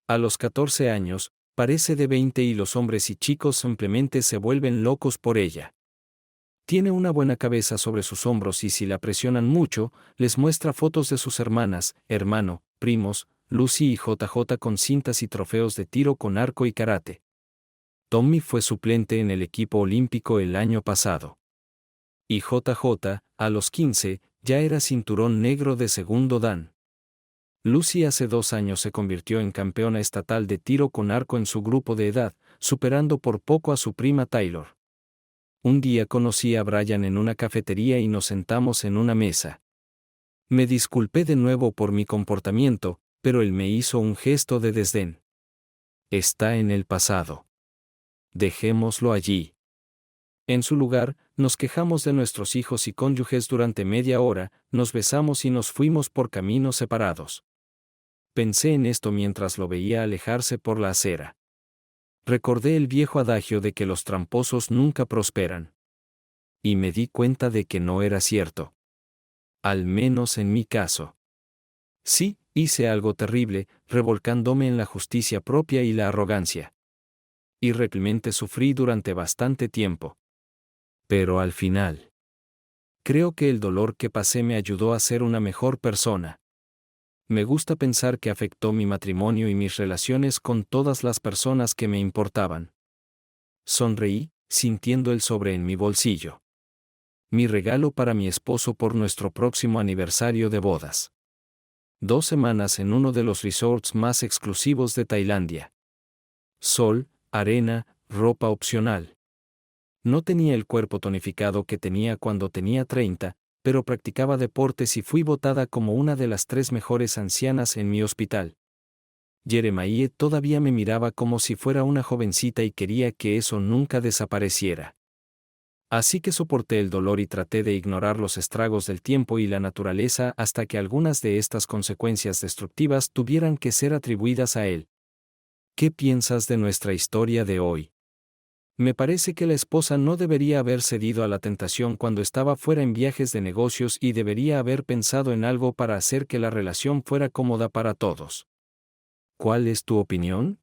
A los 14 años, parece de 20 y los hombres y chicos simplemente se vuelven locos por ella. Tiene una buena cabeza sobre sus hombros y si la presionan mucho, les muestra fotos de sus hermanas, hermano, primos, Lucy y JJ con cintas y trofeos de tiro con arco y karate. Tommy fue suplente en el equipo olímpico el año pasado. Y JJ, a los 15, ya era cinturón negro de segundo dan. Lucy hace 2 años se convirtió en campeona estatal de tiro con arco en su grupo de edad, superando por poco a su prima Taylor. Un día conocí a Brian en una cafetería y nos sentamos en una mesa. Me disculpé de nuevo por mi comportamiento, pero él me hizo un gesto de desdén. Está en el pasado. Dejémoslo allí. En su lugar, nos quejamos de nuestros hijos y cónyuges durante media hora, nos besamos y nos fuimos por caminos separados. Pensé en esto mientras lo veía alejarse por la acera. Recordé el viejo adagio de que los tramposos nunca prosperan. Y me di cuenta de que no era cierto. Al menos en mi caso. Sí, hice algo terrible, revolcándome en la justicia propia y la arrogancia. Y realmente sufrí durante bastante tiempo. Pero al final, creo que el dolor que pasé me ayudó a ser una mejor persona. Me gusta pensar que afectó mi matrimonio y mis relaciones con todas las personas que me importaban. Sonreí, sintiendo el sobre en mi bolsillo. Mi regalo para mi esposo por nuestro próximo aniversario de bodas. 2 semanas en uno de los resorts más exclusivos de Tailandia. Sol, arena, ropa opcional. No tenía el cuerpo tonificado que tenía cuando tenía 30, pero practicaba deportes y fui votada como una de las 3 mejores ancianas en mi hospital. Jeremiah todavía me miraba como si fuera una jovencita y quería que eso nunca desapareciera. Así que soporté el dolor y traté de ignorar los estragos del tiempo y la naturaleza hasta que algunas de estas consecuencias destructivas tuvieran que ser atribuidas a él. ¿Qué piensas de nuestra historia de hoy? Me parece que la esposa no debería haber cedido a la tentación cuando estaba fuera en viajes de negocios y debería haber pensado en algo para hacer que la relación fuera cómoda para todos. ¿Cuál es tu opinión?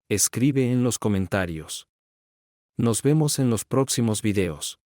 Escribe en los comentarios. Nos vemos en los próximos videos.